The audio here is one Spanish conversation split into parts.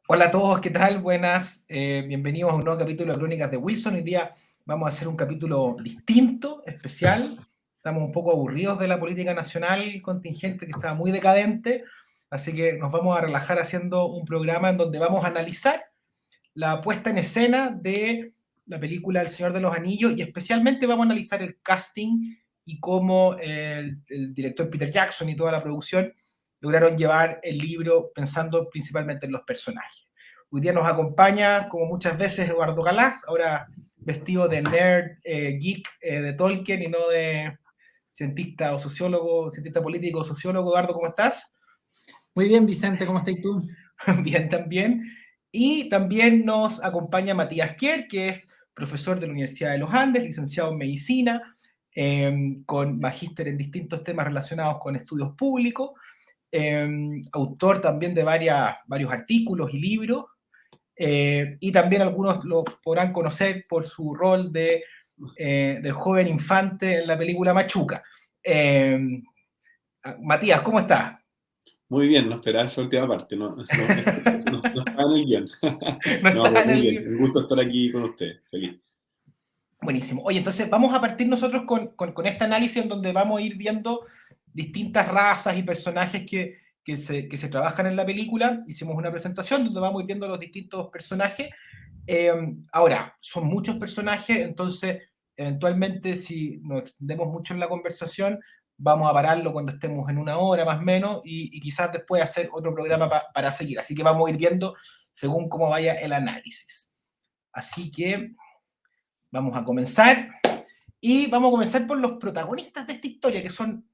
Hola a todos, ¿qué tal? Buenas, bienvenidos a un nuevo capítulo de Crónicas de Wilson. Hoy día vamos a hacer un capítulo distinto, especial. Estamos un poco aburridos de la política nacional contingente que está muy decadente, así que nos vamos a relajar haciendo un programa en donde vamos a analizar la puesta en escena de la película El Señor de los Anillos y especialmente vamos a analizar el casting y cómo el director Peter Jackson y toda la producción lograron llevar el libro pensando principalmente en los personajes. Hoy día nos acompaña, como muchas veces, Eduardo Galás, ahora vestido de nerd, geek de Tolkien y no de cientista o sociólogo, cientista político o sociólogo. Eduardo, ¿cómo estás? Muy bien, Vicente, ¿cómo estás tú? Bien también. Y también nos acompaña Matías Kier, que es profesor de la Universidad de los Andes, licenciado en medicina, con magíster en distintos temas relacionados con estudios públicos, autor también de varios artículos y libros, y también algunos lo podrán conocer por su rol del joven infante en la película Machuca. Matías, ¿cómo estás? Muy bien, no esperaba esa última parte, no estaba en el guión. No No, estás pero en muy el... bien, un gusto estar aquí con usted, feliz. Buenísimo. Oye, entonces vamos a partir nosotros con este análisis en donde vamos a ir viendo distintas razas y personajes que se trabajan en la película. Hicimos una presentación donde vamos a ir viendo los distintos personajes. Ahora, son muchos personajes, entonces eventualmente si nos extendemos mucho en la conversación, vamos a pararlo cuando estemos en una hora más o menos y quizás después hacer otro programa para seguir. Así que vamos a ir viendo según cómo vaya el análisis. Así que vamos a comenzar. Y vamos a comenzar por los protagonistas de esta historia, que son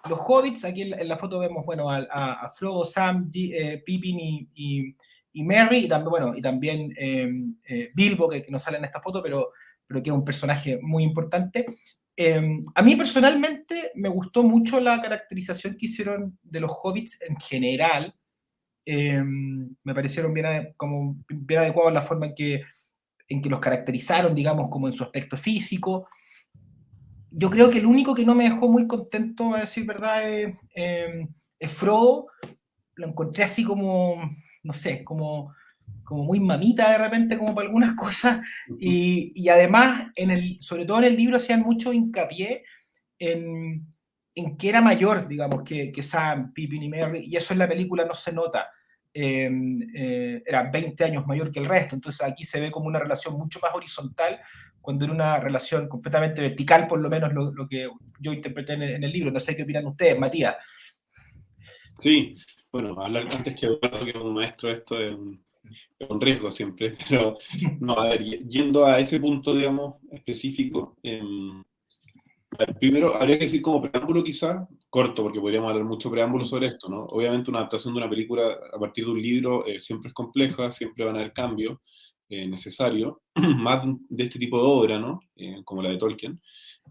los hobbits. Aquí en la foto vemos, bueno, a Frodo, Sam, Pippin y Merry, y también, bueno, y también Bilbo, que no sale en esta foto, pero que es un personaje muy importante. A mí personalmente me gustó mucho la caracterización que hicieron de los hobbits en general. Me parecieron como bien adecuados la forma en que los caracterizaron, digamos, como en su aspecto físico. Yo creo que el único que no me dejó muy contento, a decir verdad, es Frodo. Lo encontré así como, no sé, como muy mamita de repente, como para algunas cosas. Y además, sobre todo en el libro, hacían mucho hincapié en que era mayor, digamos, que Sam, Pippin y Merry, y eso en la película no se nota. Era 20 años mayor que el resto, entonces aquí se ve como una relación mucho más horizontal, cuando era una relación completamente vertical, por lo menos lo que yo interpreté en el libro. No sé qué opinan ustedes, Matías. Sí, bueno, hablar antes que Eduardo, que es un maestro, esto es un riesgo siempre, pero no, a ver, yendo a ese punto, digamos, específico, primero habría que decir como preámbulo quizás, corto, porque podríamos hablar mucho preámbulo sobre esto, ¿no? Obviamente una adaptación de una película a partir de un libro siempre es compleja, siempre van a haber cambios necesarios, más de este tipo de obra, ¿no? Como la de Tolkien.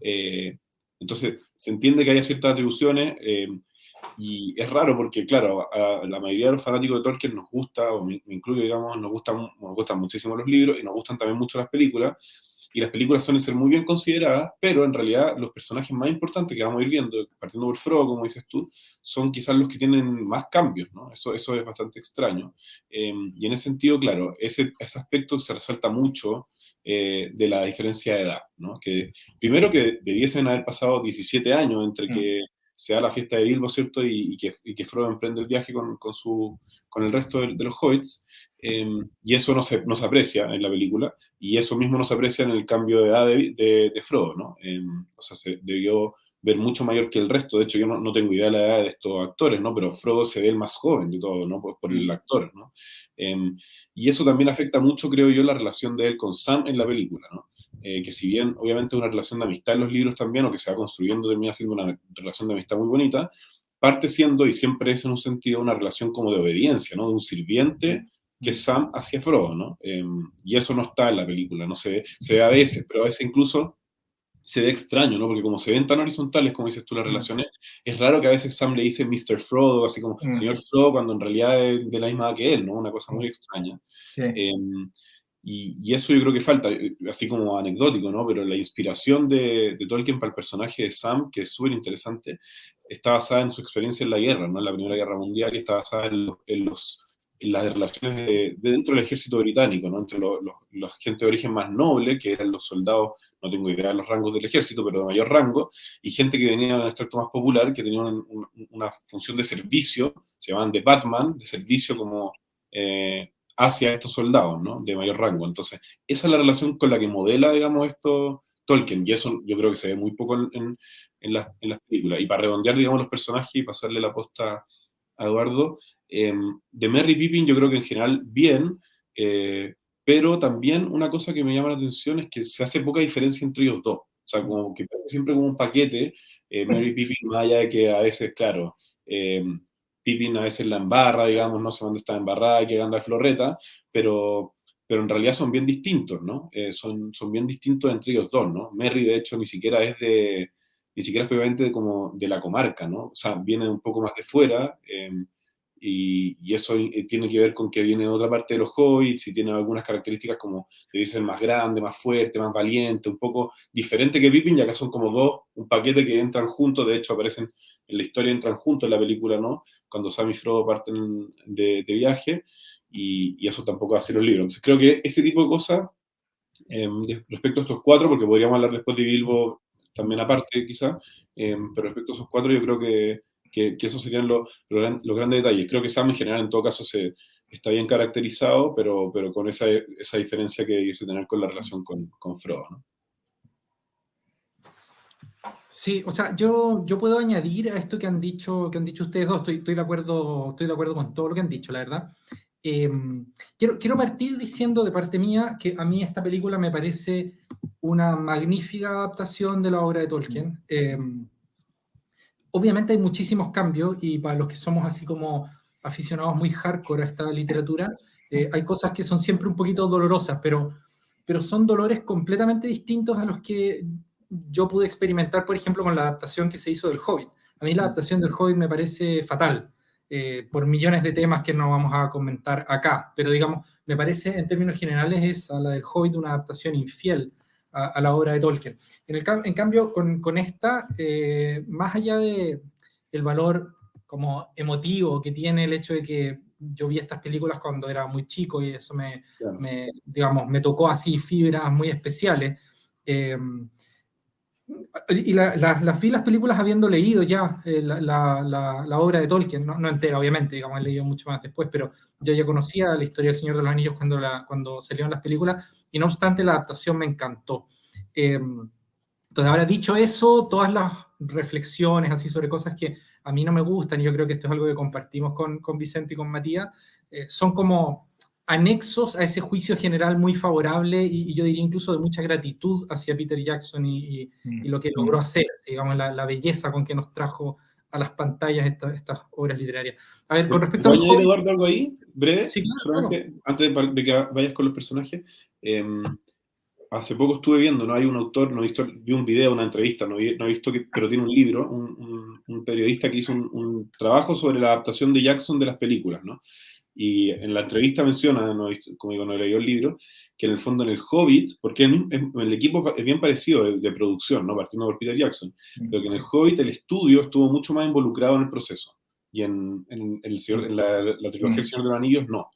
Eh, entonces, se entiende que haya ciertas atribuciones, y es raro porque, claro, a la mayoría de los fanáticos de Tolkien nos gusta, o me incluyo, digamos, nos gustan muchísimo los libros y nos gustan también mucho las películas, y las películas suelen ser muy bien consideradas, pero en realidad los personajes más importantes que vamos a ir viendo, partiendo por Frodo, como dices tú, son quizás los que tienen más cambios, ¿no? Eso es bastante extraño. Y en ese sentido, claro, ese aspecto se resalta mucho de la diferencia de edad, ¿no? Que primero que debiesen haber pasado 17 años entre que se da la fiesta de Bilbo, ¿cierto? Y que Frodo emprende el viaje con el resto de los hobbits, y eso no se aprecia en la película, y eso mismo no se aprecia en el cambio de edad de Frodo, ¿no? O sea, se debió ver mucho mayor que el resto. De hecho, yo no tengo idea de la edad de estos actores, ¿no? Pero Frodo se ve el más joven de todo, ¿no? Por el actor, ¿no? Y eso también afecta mucho, creo yo, la relación de él con Sam en la película, ¿no? Que si bien obviamente es una relación de amistad en los libros también, o que se va construyendo, termina siendo una relación de amistad muy bonita, parte siendo, y siempre es en un sentido, una relación como de obediencia, ¿no? De un sirviente que Sam hacia Frodo, ¿no? Y eso no está en la película, no se ve a veces, pero a veces incluso se ve extraño, ¿no? Porque como se ven tan horizontales, como dices tú, las relaciones, es raro que a veces Sam le dice Mr. Frodo, así como señor Frodo, cuando en realidad es de la misma edad que él, ¿no? Una cosa muy extraña. Sí. Y eso yo creo que falta, así como anecdótico, ¿no? Pero la inspiración de Tolkien para el personaje de Sam, que es súper interesante, está basada en su experiencia en la guerra, ¿no? En la Primera Guerra Mundial, y está basada en los las relaciones de dentro del ejército británico, ¿no? Entre los gente de origen más noble, que eran los soldados, no tengo idea de los rangos del ejército, pero de mayor rango, y gente que venía de un extracto más popular, que tenía una función de servicio, se llamaban de Batman, de servicio como hacia estos soldados, ¿no? De mayor rango. Entonces, esa es la relación con la que modela, digamos, esto Tolkien, y eso yo creo que se ve muy poco en las películas. Y para redondear, digamos, los personajes y pasarle la posta a Eduardo, de Merry y Pippin yo creo que en general bien, pero también una cosa que me llama la atención es que se hace poca diferencia entre ellos dos. O sea, como que siempre como un paquete, Merry y Pippin, más allá de que a veces, claro, Pippin a veces la embarra, digamos, no sé dónde está embarrada, hay que Gandalf lo reta, pero en realidad son bien distintos, ¿no? Son bien distintos entre ellos dos, ¿no? Merry, de hecho, ni siquiera es propiamente como de la comarca, ¿no? O sea, viene un poco más de fuera, y eso tiene que ver con que viene de otra parte de los hobbits y tiene algunas características como, se dicen, más grande, más fuerte, más valiente, un poco diferente que Pippin, ya que son como dos, un paquete que entran juntos, de hecho aparecen en la historia, entran juntos en la película, ¿no? Cuando Sam y Frodo parten de viaje, y eso tampoco hace los libros. Entonces creo que ese tipo de cosas, respecto a estos cuatro, porque podríamos hablar después de Bilbo también aparte quizá, pero respecto a esos cuatro yo creo que esos serían los grandes detalles. Creo que Sam en general en todo caso está bien caracterizado, pero con esa diferencia que dice tener con la relación con Frodo, ¿no? Sí, o sea, yo puedo añadir a esto que han dicho ustedes dos. Estoy de acuerdo con todo lo que han dicho, la verdad. Quiero partir diciendo de parte mía que a mí esta película me parece una magnífica adaptación de la obra de Tolkien. Obviamente hay muchísimos cambios, y para los que somos así como aficionados muy hardcore a esta literatura, hay cosas que son siempre un poquito dolorosas, pero son dolores completamente distintos a los que yo pude experimentar, por ejemplo, con la adaptación que se hizo del Hobbit. A mí la adaptación del Hobbit me parece fatal, por millones de temas que no vamos a comentar acá, pero digamos, me parece en términos generales es a la del Hobbit una adaptación infiel a la obra de Tolkien. En cambio, con esta, más allá de el valor como emotivo que tiene el hecho de que yo vi estas películas cuando era muy chico, y eso me tocó así fibras muy especiales, y vi las películas habiendo leído ya la obra de Tolkien, no entera obviamente, digamos, he leído mucho más después, pero yo ya conocía la historia del Señor de los Anillos cuando salieron las películas, y no obstante la adaptación me encantó. Entonces, ahora dicho eso, todas las reflexiones así sobre cosas que a mí no me gustan, y yo creo que esto es algo que compartimos con Vicente y con Matías, son como anexos a ese juicio general muy favorable, y yo diría incluso de mucha gratitud hacia Peter Jackson y lo que logró hacer, digamos, la belleza con que nos trajo a las pantallas estas obras literarias. A ver, con respecto ¿Puedo añadir, Eduardo, algo ahí? Breve, sí, claro, solamente claro. antes de que vayas con los personajes. Hace poco estuve viendo, ¿no? Hay un autor, no he visto, vi un video, una entrevista, no he visto pero tiene un libro, un periodista que hizo un trabajo sobre la adaptación de Jackson de las películas, ¿no? Y en la entrevista menciona, como digo, no he leído el libro, que en el fondo en el Hobbit, porque el equipo es bien parecido de producción, ¿no? Partiendo por Peter Jackson, pero que en el Hobbit el estudio estuvo mucho más involucrado en el proceso, y en la trilogía El Señor de los Anillos no.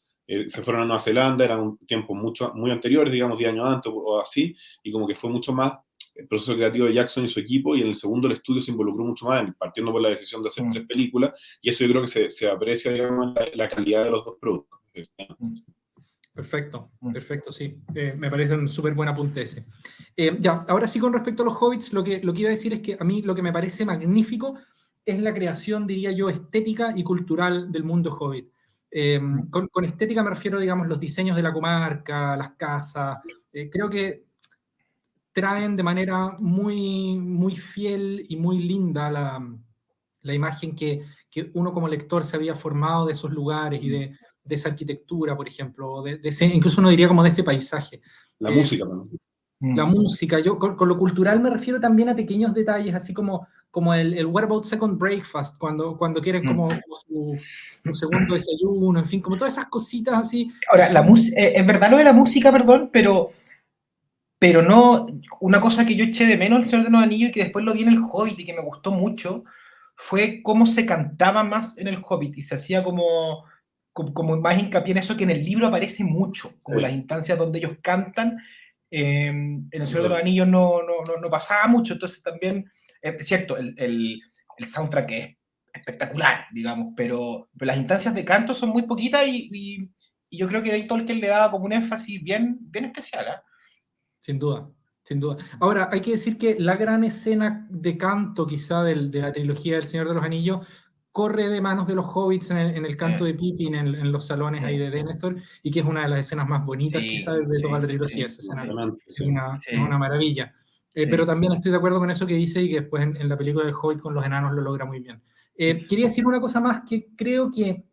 Se fueron a Nueva Zelanda, eran tiempos muy anteriores, digamos 10 años antes o así, y como que fue mucho más el proceso creativo de Jackson y su equipo, y en el segundo el estudio se involucró mucho más, partiendo por la decisión de hacer 3 películas, y eso yo creo que se aprecia, digamos, la calidad de los dos productos. Perfecto, sí. Me parece un súper buen apunte ese. Ya, ahora sí, con respecto a los Hobbits, lo que iba a decir es que a mí lo que me parece magnífico es la creación, diría yo, estética y cultural del mundo Hobbit. Con estética me refiero, digamos, los diseños de la comarca, las casas. Creo que traen de manera muy, muy fiel y muy linda la imagen que uno como lector se había formado de esos lugares y de esa arquitectura, por ejemplo, incluso uno diría como de ese paisaje. La música también. La música, yo con lo cultural me refiero también a pequeños detalles, así como el What About Second Breakfast, cuando quieren como su segundo desayuno, en fin, como todas esas cositas así. Ahora, es verdad lo de la música, perdón, pero no, una cosa que yo eché de menos en El Señor de los Anillos y que después lo vi en El Hobbit y que me gustó mucho, fue cómo se cantaba más en El Hobbit, y se hacía como como más hincapié en eso, que en el libro aparece mucho, como las instancias donde ellos cantan. En El Señor de los Anillos no pasaba mucho, entonces también, es cierto, el soundtrack es espectacular, digamos, pero las instancias de canto son muy poquitas y yo creo que Dave Tolkien le daba como un énfasis bien especial, ¿eh? Sin duda, sin duda. Ahora, hay que decir que la gran escena de canto, quizá, de la trilogía del Señor de los Anillos, corre de manos de los hobbits en el canto de Pippin, en los salones ahí de Denethor, y que es una de las escenas más bonitas, quizá, de toda la trilogía. Esa escena es una maravilla. Pero también estoy de acuerdo con eso que dice, y que después en la película del Hobbit con los enanos lo logra muy bien. Quería decir una cosa más, que creo que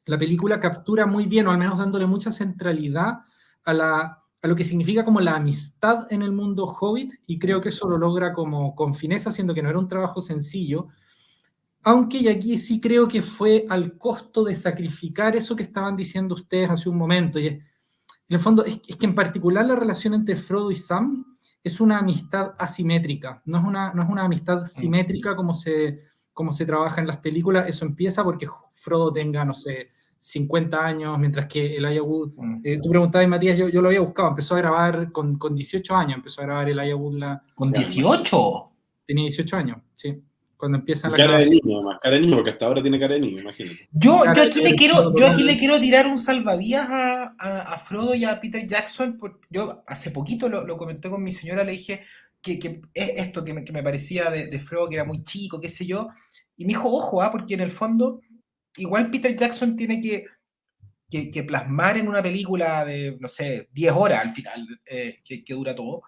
la película captura muy bien, o al menos dándole mucha centralidad a lo que significa como la amistad en el mundo Hobbit, y creo que eso lo logra como con fineza, siendo que no era un trabajo sencillo, aunque y aquí sí creo que fue al costo de sacrificar eso que estaban diciendo ustedes hace un momento, y en el fondo es que en particular la relación entre Frodo y Sam es una amistad asimétrica, no es una amistad simétrica como se trabaja en las películas. Eso empieza porque Frodo tenga, no sé, 50 años, mientras que Elijah Wood, tú preguntabas, Matías, yo lo había buscado, empezó a grabar con 18 años, empezó a grabar Elijah Wood. ¿Con 18? Tenía 18 años, sí, cuando empieza la cara grabación. de niño, más cara de niño, porque hasta ahora tiene cara de niño, imagínate. Yo aquí le quiero tirar un salvavidas a Frodo y a Peter Jackson. Yo hace poquito lo comenté con mi señora, le dije que es esto que me parecía de Frodo, que era muy chico, qué sé yo, y me dijo, ojo, porque en el fondo igual Peter Jackson tiene que plasmar en una película de, no sé, 10 horas al final, que dura todo,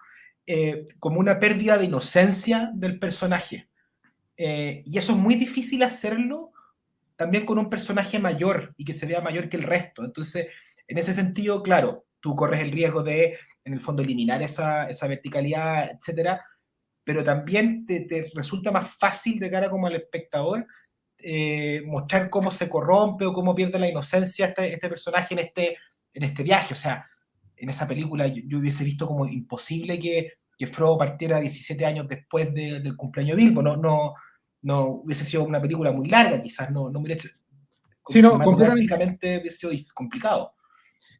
como una pérdida de inocencia del personaje. Y eso es muy difícil hacerlo también con un personaje mayor y que se vea mayor que el resto. Entonces, en ese sentido, claro, tú corres el riesgo de, en el fondo, eliminar esa verticalidad, etcétera, pero también te resulta más fácil de cara como al espectador mostrar cómo se corrompe o cómo pierde la inocencia este personaje en este viaje. O sea, en esa película yo hubiese visto como imposible que Frodo partiera 17 años después del cumpleaños de Bilbo. No hubiese sido una película muy larga, quizás no hubiese sí, no, completamente hubiese sido complicado.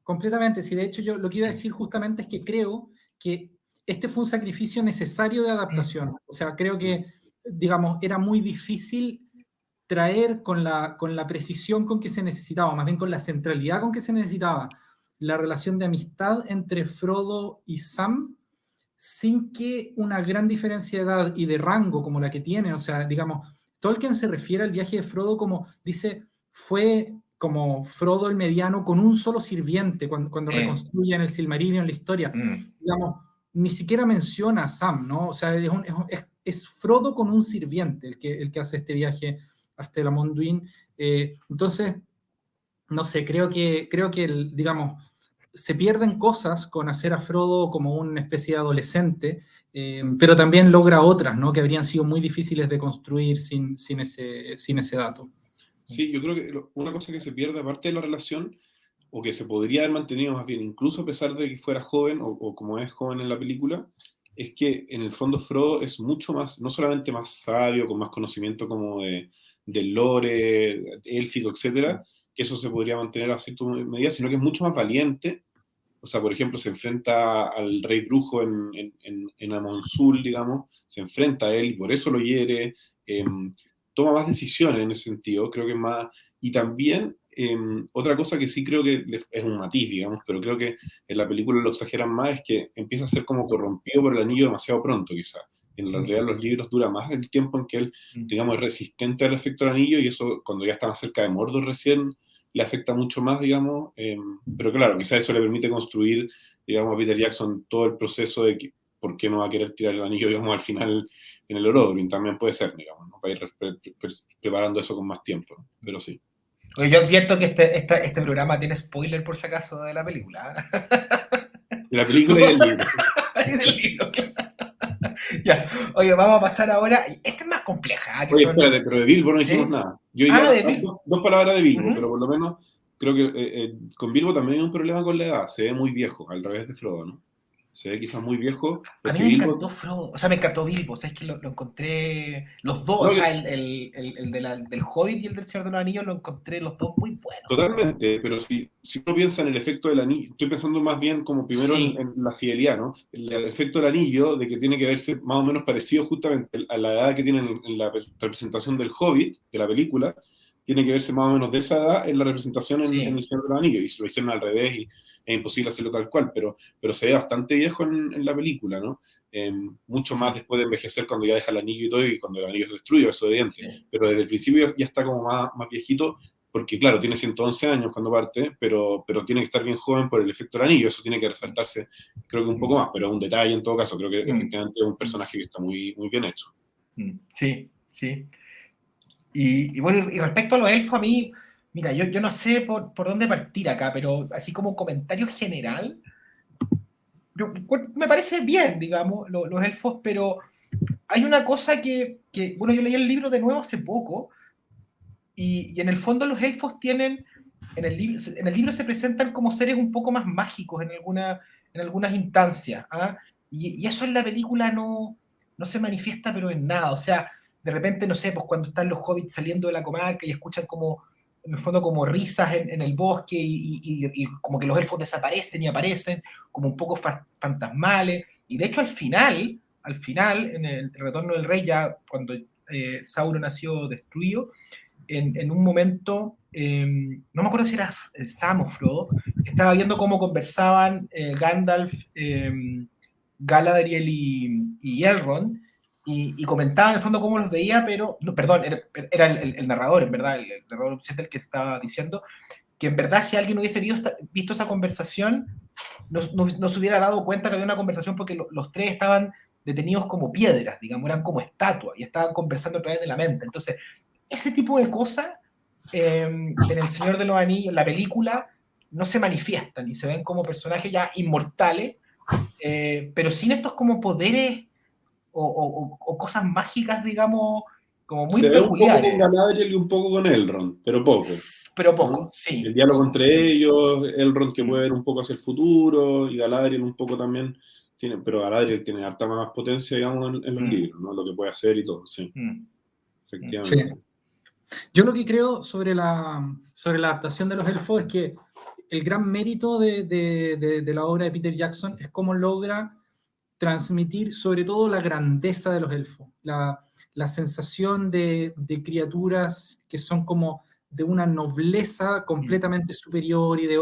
Completamente, sí, de hecho yo lo que iba a decir justamente es que creo que este fue un sacrificio necesario de adaptación. O sea, creo que, digamos, era muy difícil traer con la precisión con que se necesitaba, más bien con la centralidad con que se necesitaba, la relación de amistad entre Frodo y Sam, sin que una gran diferencia de edad y de rango como la que tiene. O sea, digamos, Tolkien se refiere al viaje de Frodo como, dice, fue como Frodo el mediano con un solo sirviente cuando reconstruyen el Silmarillion, la historia. Digamos, ni siquiera menciona a Sam, ¿no? O sea, es Frodo con un sirviente el que hace este viaje hasta el Monduin. Entonces, no sé, creo que digamos, se pierden cosas con hacer a Frodo como una especie de adolescente, pero también logra otras, ¿no? Que habrían sido muy difíciles de construir sin ese dato. Sí, yo creo que una cosa que se pierde, aparte de la relación, o que se podría haber mantenido más bien, incluso a pesar de que fuera joven, o como es joven en la película, es que en el fondo Frodo es mucho más, no solamente más sabio, con más conocimiento como del lore, élfico, etcétera, que eso se podría mantener a cierta medida, sino que es mucho más valiente. O sea, por ejemplo, se enfrenta al rey brujo en Amon Sul, digamos, se enfrenta a él y por eso lo hiere, toma más decisiones en ese sentido, creo que es más... Y también, otra cosa que sí creo que es un matiz, digamos, pero creo que en la película lo exageran más, es que empieza a ser como corrompido por el anillo demasiado pronto, quizás. En realidad los libros dura más el tiempo en que él, digamos, es resistente al efecto del anillo, y eso cuando ya está más cerca de Mordor recién, le afecta mucho más, digamos, pero claro, quizás eso le permite construir, digamos, a Peter Jackson todo el proceso de por qué no va a querer tirar el anillo, digamos, al final en el Orodruin, también puede ser, digamos, ¿no? Para ir preparando eso con más tiempo, ¿no? Pero sí. Oye, yo advierto que este programa tiene spoiler por si acaso de la película. De la película y del libro. Y del libro, claro. Ya, oye, vamos a pasar ahora. Esta es más compleja. Oye, espérate, pero de Bilbo no dijimos nada. Yo dos palabras de Bilbo, pero por lo menos creo que con Bilbo también hay un problema con la edad. Se ve muy viejo, al revés de Frodo, ¿no? Se ve quizás muy viejo, A porque mí me Bilbo... encantó Frodo, o sea, me encantó Bilbo, o sea, es que lo encontré, los dos, No, o sea, el del Hobbit y el del Señor de los Anillos, lo encontré los dos muy buenos. totalmente, pero si uno piensa en el efecto del anillo, estoy pensando más bien como primero Sí, en la fidelidad, ¿no? El efecto del anillo, de que tiene que verse más o menos parecido justamente a la edad que tienen en la representación del Hobbit, de la película, tiene que verse más o menos de esa edad en la representación en sí, El Señor de los Anillos, y se lo hicieron al revés, y es imposible hacerlo tal cual, pero se ve bastante viejo en la película, ¿no? Mucho más sí, después de envejecer cuando ya deja el anillo y todo, y cuando el anillo es destruido, eso es evidente, sí. pero desde el principio ya está como más viejito, porque claro, tiene 111 años cuando parte, pero tiene que estar bien joven por el efecto del anillo, eso tiene que resaltarse, creo que un poco Mm, más, pero es un detalle en todo caso, creo que mm, efectivamente es un mm, personaje que está muy bien hecho. sí, sí. Y bueno, y respecto a los elfos, a mí, mira, yo no sé por dónde partir acá, pero así como comentario general, me parece bien, digamos, los elfos, pero hay una cosa bueno, yo leí el libro de nuevo hace poco, y en el fondo los elfos tienen, en el libro se presentan como seres un poco más mágicos en algunas instancias, ¿ah? Y eso en la película no se manifiesta, pero en nada, o sea, de repente, no sé, pues cuando están los hobbits saliendo de la comarca y escuchan como, en el fondo, como risas en el bosque y como que los elfos desaparecen y aparecen como un poco fantasmales, y de hecho al final, en el Retorno del Rey, ya cuando Sauron ha sido destruido, en un momento, no me acuerdo si era Sam o Frodo, estaba viendo cómo conversaban Gandalf, Galadriel y Elrond, y comentaba en el fondo cómo los veía, pero, no, perdón, era el narrador, en verdad, el narrador el que estaba diciendo que en verdad si alguien hubiese visto esa conversación, no se hubiera dado cuenta que había una conversación porque los tres estaban detenidos como piedras, digamos, eran como estatuas y estaban conversando a través de la mente. Entonces, ese tipo de cosas en El Señor de los Anillos, en la película, no se manifiestan y se ven como personajes ya inmortales, pero sin estos como poderes o cosas mágicas, digamos, como muy Se ve un poco con peculiares, Galadriel y un poco con Elrond, pero poco, pero ¿no? poco, El sí, diálogo poco, entre sí. ellos, Elrond que puede Mm, ver un poco hacia el futuro, y Galadriel un poco también, pero Galadriel tiene harta más potencia, digamos, en los mm, libros, ¿no? Lo que puede hacer y todo, sí, mm, mm. Sí. efectivamente. Yo lo que creo sobre la adaptación de los elfos es que el gran mérito de la obra de Peter Jackson es cómo logra transmitir sobre todo la grandeza de los elfos, la sensación de criaturas que son como de una nobleza Mm, completamente superior y mm, de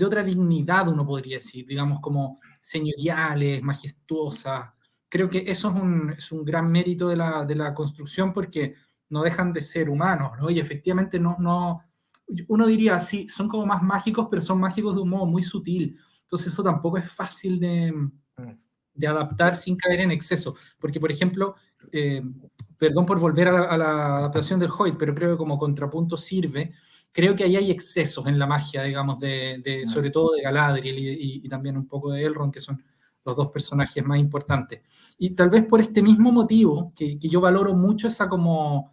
otra dignidad, uno podría decir, digamos, como señoriales, majestuosas. Creo que eso es un gran mérito de la construcción porque no dejan de ser humanos, ¿no? Y efectivamente uno diría, sí, son como más mágicos, pero son mágicos de un modo muy sutil. Entonces eso tampoco es fácil mm. de adaptar sin caer en exceso. Porque, por ejemplo, eh, perdón por volver a la adaptación del Hobbit, pero creo que como contrapunto sirve. Creo que ahí hay excesos en la magia, digamos, sobre todo de Galadriel y también un poco de Elrond, que son los dos personajes más importantes. Y tal vez por este mismo motivo, que yo valoro mucho esa como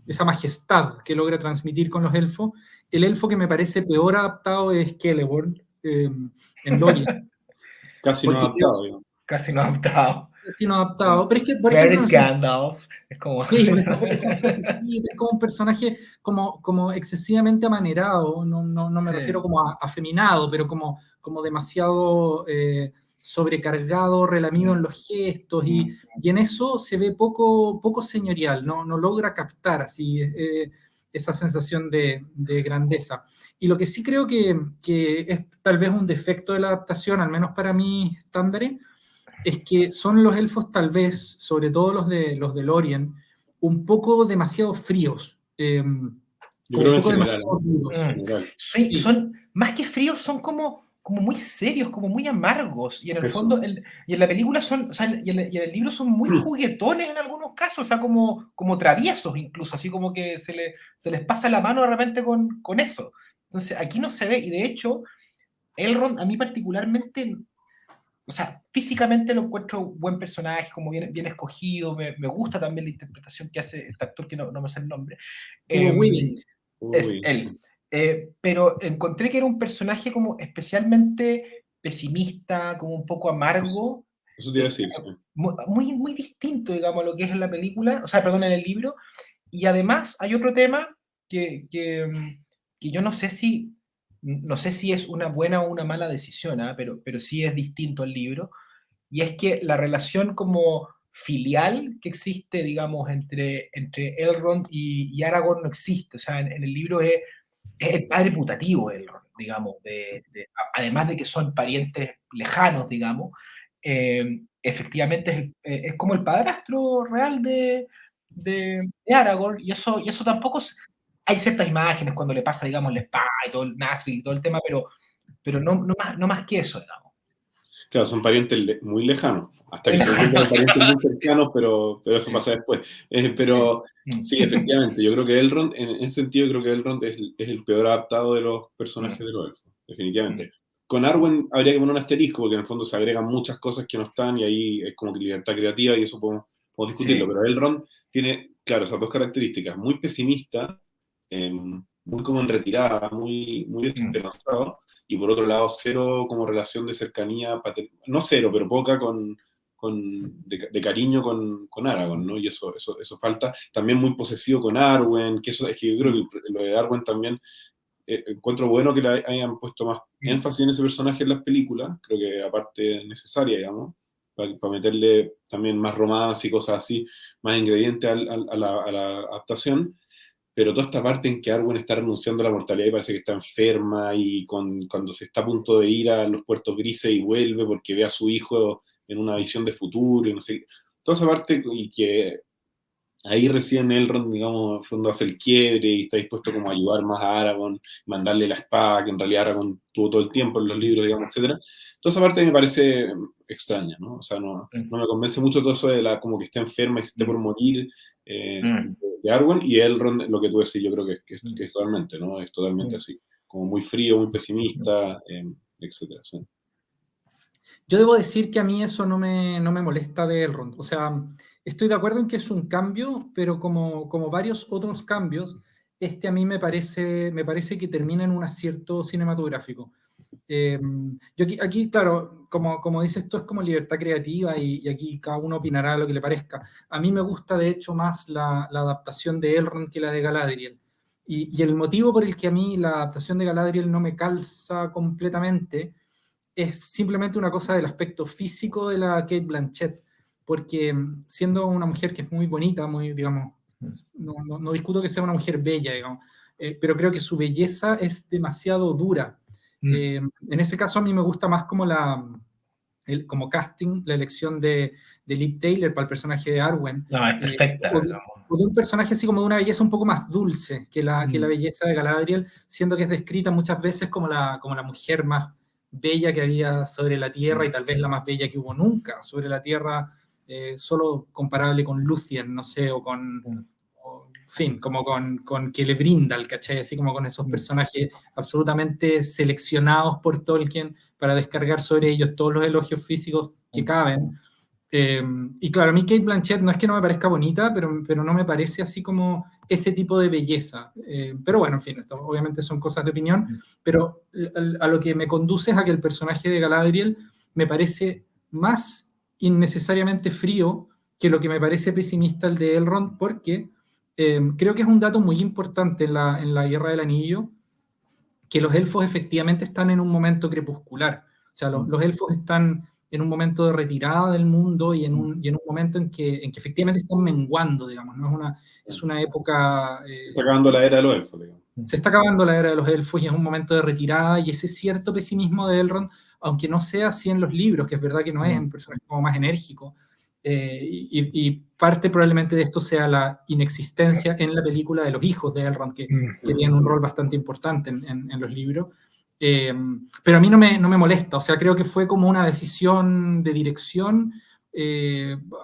esa majestad que logra transmitir con los elfos, el elfo que me parece peor adaptado es Celeborn en Lorien, Casi no porque creo adaptado, digamos. Casi no adaptado. que sí no adaptado, pero es que, por Where ejemplo, is no sé, Gandalf? Es como. sí, esa frasecita es como un personaje como excesivamente amanerado, no me refiero Sí. como a afeminado, pero como demasiado sobrecargado, relamido en Mm, los gestos, mm, y en eso se ve poco señorial, no logra captar así esa sensación de grandeza. Y lo que sí creo que es tal vez un defecto de la adaptación, al menos para mí estándares, es que son los elfos tal vez, sobre todo los de Lorien, un poco demasiado fríos, Yo como creo un que en poco general, demasiado ¿no? duros. En general. Sí, Sí, son más que fríos, son como muy serios, como muy amargos. Y en el Eso. fondo, y en la película son, o sea, y en el libro son muy juguetones en algunos casos, o sea, como traviesos incluso, así como que se les pasa la mano de repente con eso. Entonces, aquí no se ve, y de hecho, Elrond a mí particularmente, o sea, físicamente lo encuentro buen personaje, como bien escogido, me gusta también la interpretación que hace este actor que no me sé el nombre. Hugo Eh, Weaving. es Uy, él. pero encontré que era un personaje como especialmente pesimista, como un poco amargo, Eso te iba a decir, sí. muy, muy distinto, digamos, a lo que es en la película, o sea, perdón, en el libro. Y además hay otro tema que yo no sé si es una buena o una mala decisión, ¿ah? Pero sí es distinto al libro, y es que la relación como filial que existe, digamos, entre Elrond y Aragorn no existe. O sea, en el libro es el padre putativo Elrond, digamos, además de que son parientes lejanos, digamos, efectivamente es como el padrastro real de Aragorn, y eso tampoco hay ciertas imágenes cuando le pasa, digamos, la espada y todo el Nazgûl y todo el tema, pero no más que eso, digamos. Claro, son parientes muy lejanos, hasta que se vuelven parientes muy cercanos, pero eso pasa después. Pero sí, efectivamente, yo creo que Elrond, en ese sentido, creo que Elrond es el peor adaptado de los personajes de los elfos, definitivamente. Con Arwen habría que poner un asterisco, porque en el fondo se agregan muchas cosas que no están, y ahí es como que libertad creativa, y eso podemos discutirlo, pero Elrond tiene, claro, esas dos características, muy pesimista, muy como en retirada, muy desesperanzado, y por otro lado, cero como relación de cercanía, no cero, pero poca de cariño con Aragorn, ¿no? Y eso falta. También muy posesivo con Arwen, que eso es que yo creo que lo de Arwen también, encuentro bueno que le hayan puesto más énfasis en ese personaje en las películas, creo que aparte necesaria, digamos, para meterle también más romance y cosas así, más ingredientes a la adaptación. Pero toda esta parte en que Arwen está renunciando a la mortalidad y parece que está enferma, y cuando se está a punto de ir a los puertos grises y vuelve porque ve a su hijo en una visión de futuro, y no sé, toda esa parte, y que ahí recién Elrond, digamos, fondo hace el quiebre y está dispuesto como a ayudar más a Aragorn, mandarle la espada, que en realidad Aragorn tuvo todo el tiempo en los libros, digamos, etcétera. Toda esa parte me parece extraña, ¿no? O sea, no me convence mucho todo eso de como que está enferma y se esté por morir, de Arwen, y Elrond, lo que tú decís, yo creo que es totalmente, ¿no? Es totalmente así, como muy frío, muy pesimista, etcétera, sí. Yo debo decir que a mí eso no me molesta de Elrond. O sea, estoy de acuerdo en que es un cambio, pero como varios otros cambios, a mí me parece que termina en un acierto cinematográfico. Yo aquí, claro, como dices, esto es como libertad creativa, y aquí cada uno opinará lo que le parezca. A mí me gusta, de hecho, más la adaptación de Elrond que la de Galadriel. Y el motivo por el que a mí la adaptación de Galadriel no me calza completamente es simplemente una cosa del aspecto físico de la Cate Blanchett, porque siendo una mujer que es muy bonita, muy, digamos, no discuto que sea una mujer bella, digamos, pero creo que su belleza es demasiado dura. En ese caso a mí me gusta más como como casting, la elección de Liv Tyler para el personaje de Arwen. No, es perfecta. O de un personaje así como de una belleza un poco más dulce que la belleza de Galadriel, siendo que es descrita muchas veces como la mujer más bella que había sobre la Tierra, y tal vez la más bella que hubo nunca sobre la Tierra, solo comparable con Lúthien, no sé, o en fin, como con Celebrimbor, ¿cachai? Así como con esos personajes absolutamente seleccionados por Tolkien para descargar sobre ellos todos los elogios físicos que caben. Y claro, a mí Cate Blanchett no es que no me parezca bonita, pero no me parece así como ese tipo de belleza. Pero bueno, en fin, esto obviamente son cosas de opinión, pero a lo que me conduce es a que el personaje de Galadriel me parece más innecesariamente frío que lo que me parece pesimista el de Elrond, porque creo que es un dato muy importante en la Guerra del Anillo, que los elfos efectivamente están en un momento crepuscular. O sea, los elfos están en un momento de retirada del mundo, y en un momento en que efectivamente están menguando, digamos, ¿no? Es una época... se está acabando la era de los elfos, digamos. Se está acabando la era de los elfos, y es un momento de retirada, y ese cierto pesimismo de Elrond, aunque no sea así en los libros, que es verdad que no es, un personaje como más enérgico, y parte probablemente de esto sea la inexistencia en la película de los hijos de Elrond, que tienen un rol bastante importante en los libros. Pero a mí no me molesta, o sea, creo que fue como una decisión de dirección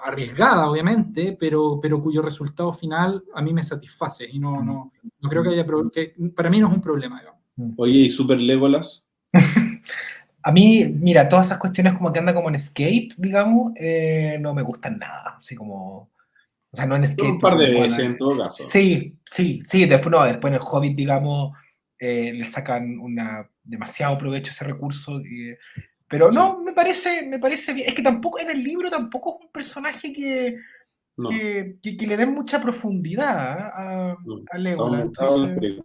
arriesgada, obviamente, pero cuyo resultado final a mí me satisface, y no creo que haya que para mí no es un problema, digamos. Oye, ¿y Super Legolas? A mí, mira, todas esas cuestiones como que anda como en skate, digamos, no me gustan nada, así como... O sea, no en skate. Un par de veces, en todo caso. Sí, después en el Hobbit, digamos, le sacan demasiado provecho a ese recurso. Pero no, me parece bien. Es que tampoco en el libro tampoco es un personaje que le den mucha profundidad a Legolas. Entonces,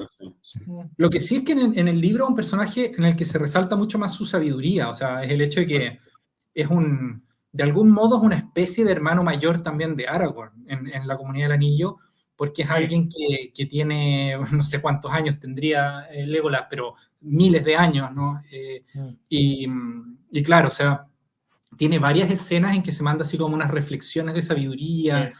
lo que sí es que en el libro es un personaje en el que se resalta mucho más su sabiduría, o sea, es el hecho de que es de algún modo es una especie de hermano mayor también de Aragorn en la Comunidad del Anillo, porque es alguien que tiene, no sé cuántos años tendría Legolas, pero miles de años, ¿no? Y claro, o sea, tiene varias escenas en que se manda así como unas reflexiones de sabiduría,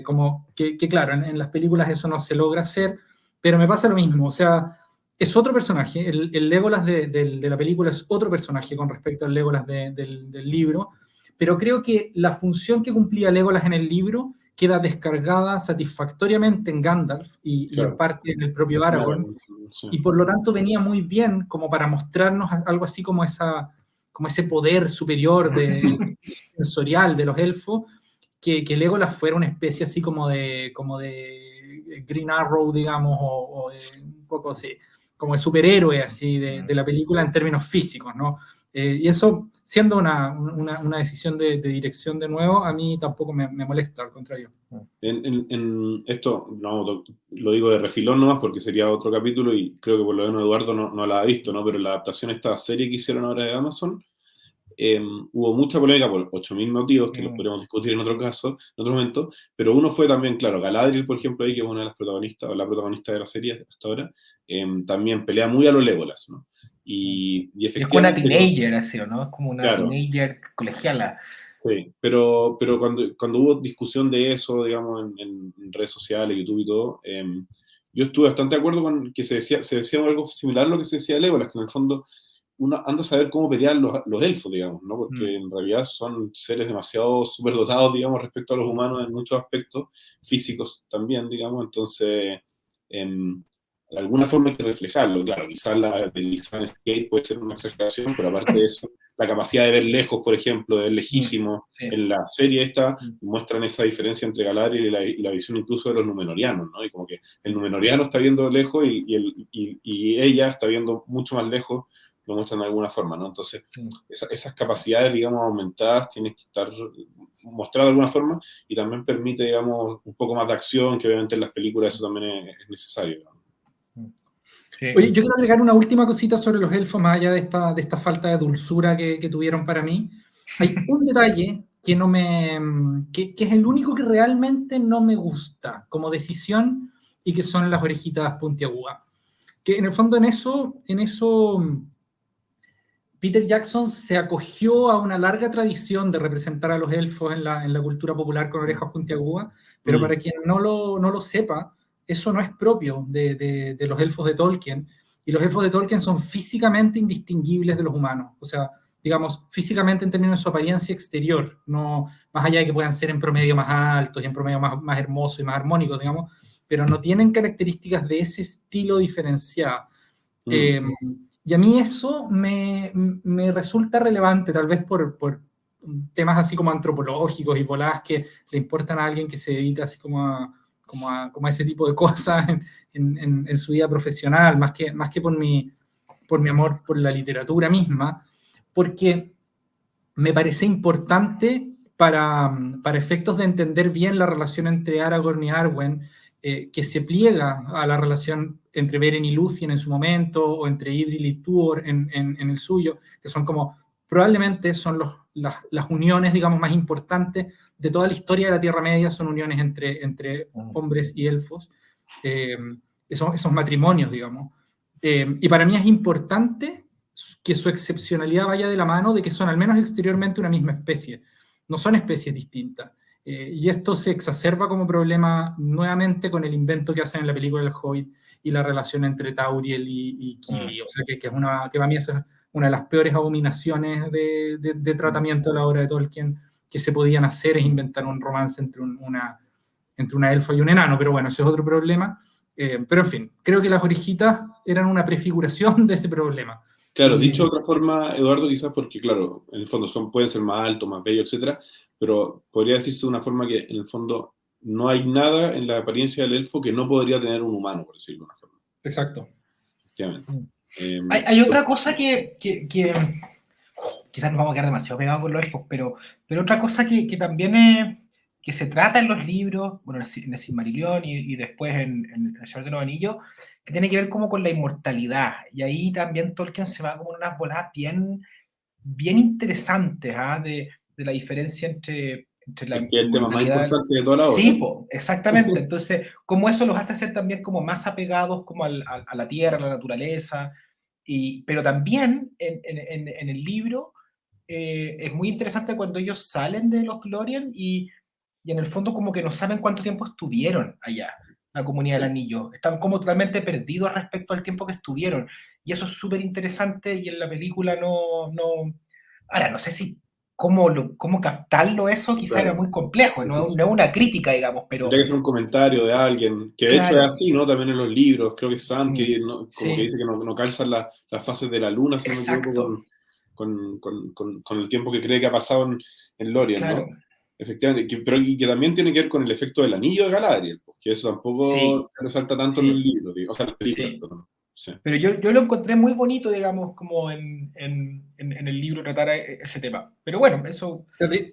como que claro, en las películas eso no se logra hacer, pero me pasa lo mismo, o sea, es otro personaje, el Legolas de la película es otro personaje con respecto al Legolas del libro, pero creo que la función que cumplía Legolas en el libro queda descargada satisfactoriamente en Gandalf y en parte en el propio Aragorn, y por lo tanto venía muy bien como para mostrarnos algo así como ese poder superior sensorial de los elfos, que Legolas fuera una especie así como de Green Arrow, digamos, o un poco así, como de superhéroe así de la película en términos físicos, ¿no? Y eso, siendo una decisión de dirección de nuevo, a mí tampoco me molesta, al contrario. En esto, no, lo digo de refilón nomás porque sería otro capítulo y creo que por lo menos Eduardo no la ha visto, ¿no? Pero la adaptación de esta serie que hicieron ahora de Amazon, hubo mucha polémica por 8.000 motivos que los podríamos discutir en otro caso, en otro momento, pero uno fue también, claro, Galadriel, por ejemplo, ahí, que es una de las protagonistas, o la protagonista de la serie hasta ahora, también pelea muy a los Legolas, ¿no? Y es como una teenager, así, ¿o no? Es como una teenager colegiala. Sí, pero cuando hubo discusión de eso, digamos, en redes sociales, YouTube y todo, yo estuve bastante de acuerdo con que se decía algo similar a lo que se decía de Legolas, que en el fondo uno anda a saber cómo pelear los elfos, digamos, ¿no? Porque en realidad son seres demasiado superdotados, digamos, respecto a los humanos en muchos aspectos, físicos también, digamos, entonces, de alguna forma hay que reflejarlo, claro, quizás la del Lisan Skate puede ser una exageración, pero aparte de eso, la capacidad de ver lejos, por ejemplo, de ver lejísimo, en la serie esta muestran esa diferencia entre Galadriel y la visión incluso de los Númenóreanos, ¿no? Y como que el Númenóreano está viendo lejos y ella está viendo mucho más lejos, lo muestran de alguna forma, ¿no? Entonces, esas capacidades, digamos, aumentadas tienen que estar mostradas de alguna forma y también permite, digamos, un poco más de acción, que obviamente en las películas eso también es necesario, ¿no? Oye, yo quiero agregar una última cosita sobre los elfos, más allá de esta falta de dulzura que tuvieron para mí. Hay un detalle que es el único que realmente no me gusta como decisión y que son las orejitas puntiagudas. Que en el fondo en eso Peter Jackson se acogió a una larga tradición de representar a los elfos en la cultura popular con orejas puntiagudas, pero para quien no lo sepa, eso no es propio de los elfos de Tolkien, y los elfos de Tolkien son físicamente indistinguibles de los humanos, o sea, digamos, físicamente en términos de su apariencia exterior, no más allá de que puedan ser en promedio más altos y en promedio más hermosos y más armónicos, digamos, pero no tienen características de ese estilo diferenciado. Y a mí eso me resulta relevante, tal vez por temas así como antropológicos y voladas que le importan a alguien que se dedica así como a ese tipo de cosas en su vida profesional, más que por mi amor por la literatura misma, porque me parece importante para efectos de entender bien la relación entre Aragorn y Arwen, que se pliega a la relación entre Beren y Lúthien en su momento, o entre Idril y Tuor en el suyo, que son como, probablemente son las uniones, digamos, más importantes de toda la historia de la Tierra Media, son uniones entre hombres y elfos, esos matrimonios, digamos. Y para mí es importante que su excepcionalidad vaya de la mano de que son al menos exteriormente una misma especie, no son especies distintas. Y esto se exacerba como problema nuevamente con el invento que hacen en la película El Hobbit y la relación entre Tauriel y Kili, o sea que para mí es una de las peores abominaciones de tratamiento de la obra de Tolkien que se podían hacer, es inventar un romance entre una elfa y un enano, pero bueno, ese es otro problema. Pero en fin, creo que las orejitas eran una prefiguración de ese problema. Claro, dicho de otra forma, Eduardo, quizás porque, claro, en el fondo pueden ser más altos, más bellos, etcétera, pero podría decirse de una forma que, en el fondo, no hay nada en la apariencia del elfo que no podría tener un humano, por decirlo de una forma. Exacto. efectivamente. Hay otra cosa que quizás nos vamos a quedar demasiado pegados con los elfos, pero otra cosa que también que se trata en los libros, bueno, en el Silmarillion y después en El Señor de los Anillos, que tiene que ver como con la inmortalidad. Y ahí también Tolkien se va como en unas voladas bien interesantes, ¿ah? De la diferencia entre la Es que es el tema más inmortalidad. importante de toda la obra. Sí, po, exactamente. Entonces, cómo eso los hace ser también como más apegados como a la tierra, a la naturaleza. Pero también en el libro es muy interesante cuando ellos salen de los Glorian y en el fondo como que no saben cuánto tiempo estuvieron allá, la Comunidad del Anillo. Están como totalmente perdidos respecto al tiempo que estuvieron. Y eso es súper interesante y en la película no... Ahora, no sé si cómo captarlo eso quizá era Claro. muy complejo, no es una crítica, digamos, pero Tendría que ser un comentario de alguien, que de hecho claro, es así, ¿no? También en los libros, creo que Sam, que como que sí, dice que no calzan las fases de la luna, si no me equivoco, exacto, con el tiempo que cree que ha pasado en Lorien, claro, ¿no? Efectivamente, pero y que también tiene que ver con el efecto del anillo de Galadriel, que eso tampoco sí, se resalta tanto en el sí, libro, o sea, en las películas, sí. perdón. Sí. Pero yo lo encontré muy bonito, digamos, como en el libro tratar ese tema. Pero bueno, eso...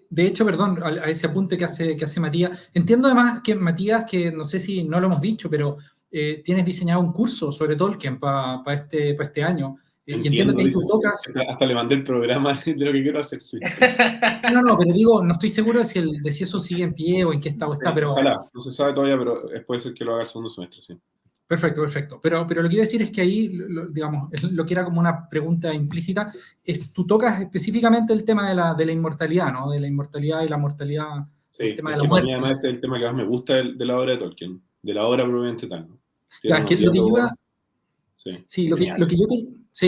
De hecho, perdón, a ese apunte que hace Matías, entiendo además que Matías, que no sé si no lo hemos dicho, pero tienes diseñado un curso sobre Tolkien para este año, y entiendo Entiendo, que ahí dice, tú sí. tocas. Hasta le mandé el programa de lo que quiero hacer, sí. No, pero digo, no estoy seguro de si eso sigue en pie o en qué estado está, pero Ojalá, no se sabe todavía, pero puede ser que lo haga el segundo semestre, sí. perfecto. Pero lo que quiero decir es que ahí, digamos, lo que era como una pregunta implícita, es tú tocas específicamente el tema de la inmortalidad, ¿no? De la inmortalidad y la mortalidad, el Sí, tema es de la que para muerte. mí además ese es el tema que más me gusta de la obra de Tolkien, de la obra probablemente tal, ¿no? Tiene Ya, es que unos lo que yo iba, diálogos, sí, sí, genial.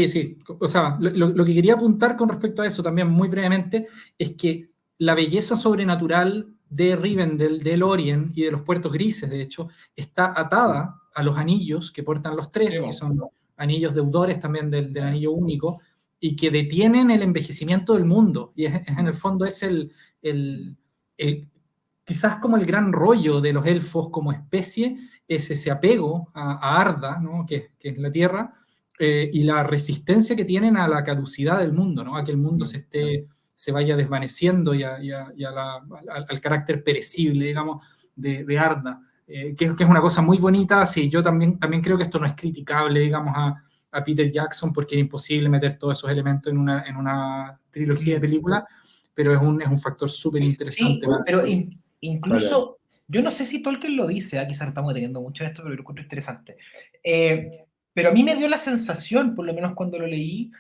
sí, o sea, lo que quería apuntar con respecto a eso también muy brevemente es que la belleza sobrenatural de Rivendell, de Lorien y de los puertos grises, de hecho, está atada a los anillos que portan los Sí, tres, que son anillos deudores también del anillo único, y que detienen el envejecimiento del mundo. Y en el fondo es el, quizás como el gran rollo de los elfos como especie, es ese apego a Arda, ¿no? que es la Tierra, y la resistencia que tienen a la caducidad del mundo, ¿no? A que el mundo se vaya desvaneciendo y al carácter perecible, digamos, de Arda, que es una cosa muy bonita. Sí, yo también creo que esto no es criticable, digamos, a Peter Jackson, porque es imposible meter todos esos elementos en una trilogía de películas, pero es un factor súper sí, interesante. pero Dale, dale. incluso, yo no sé si Tolkien lo dice, quizás estamos deteniendo mucho en esto, pero lo encuentro interesante. Pero a mí me dio la sensación, por lo menos cuando lo leí,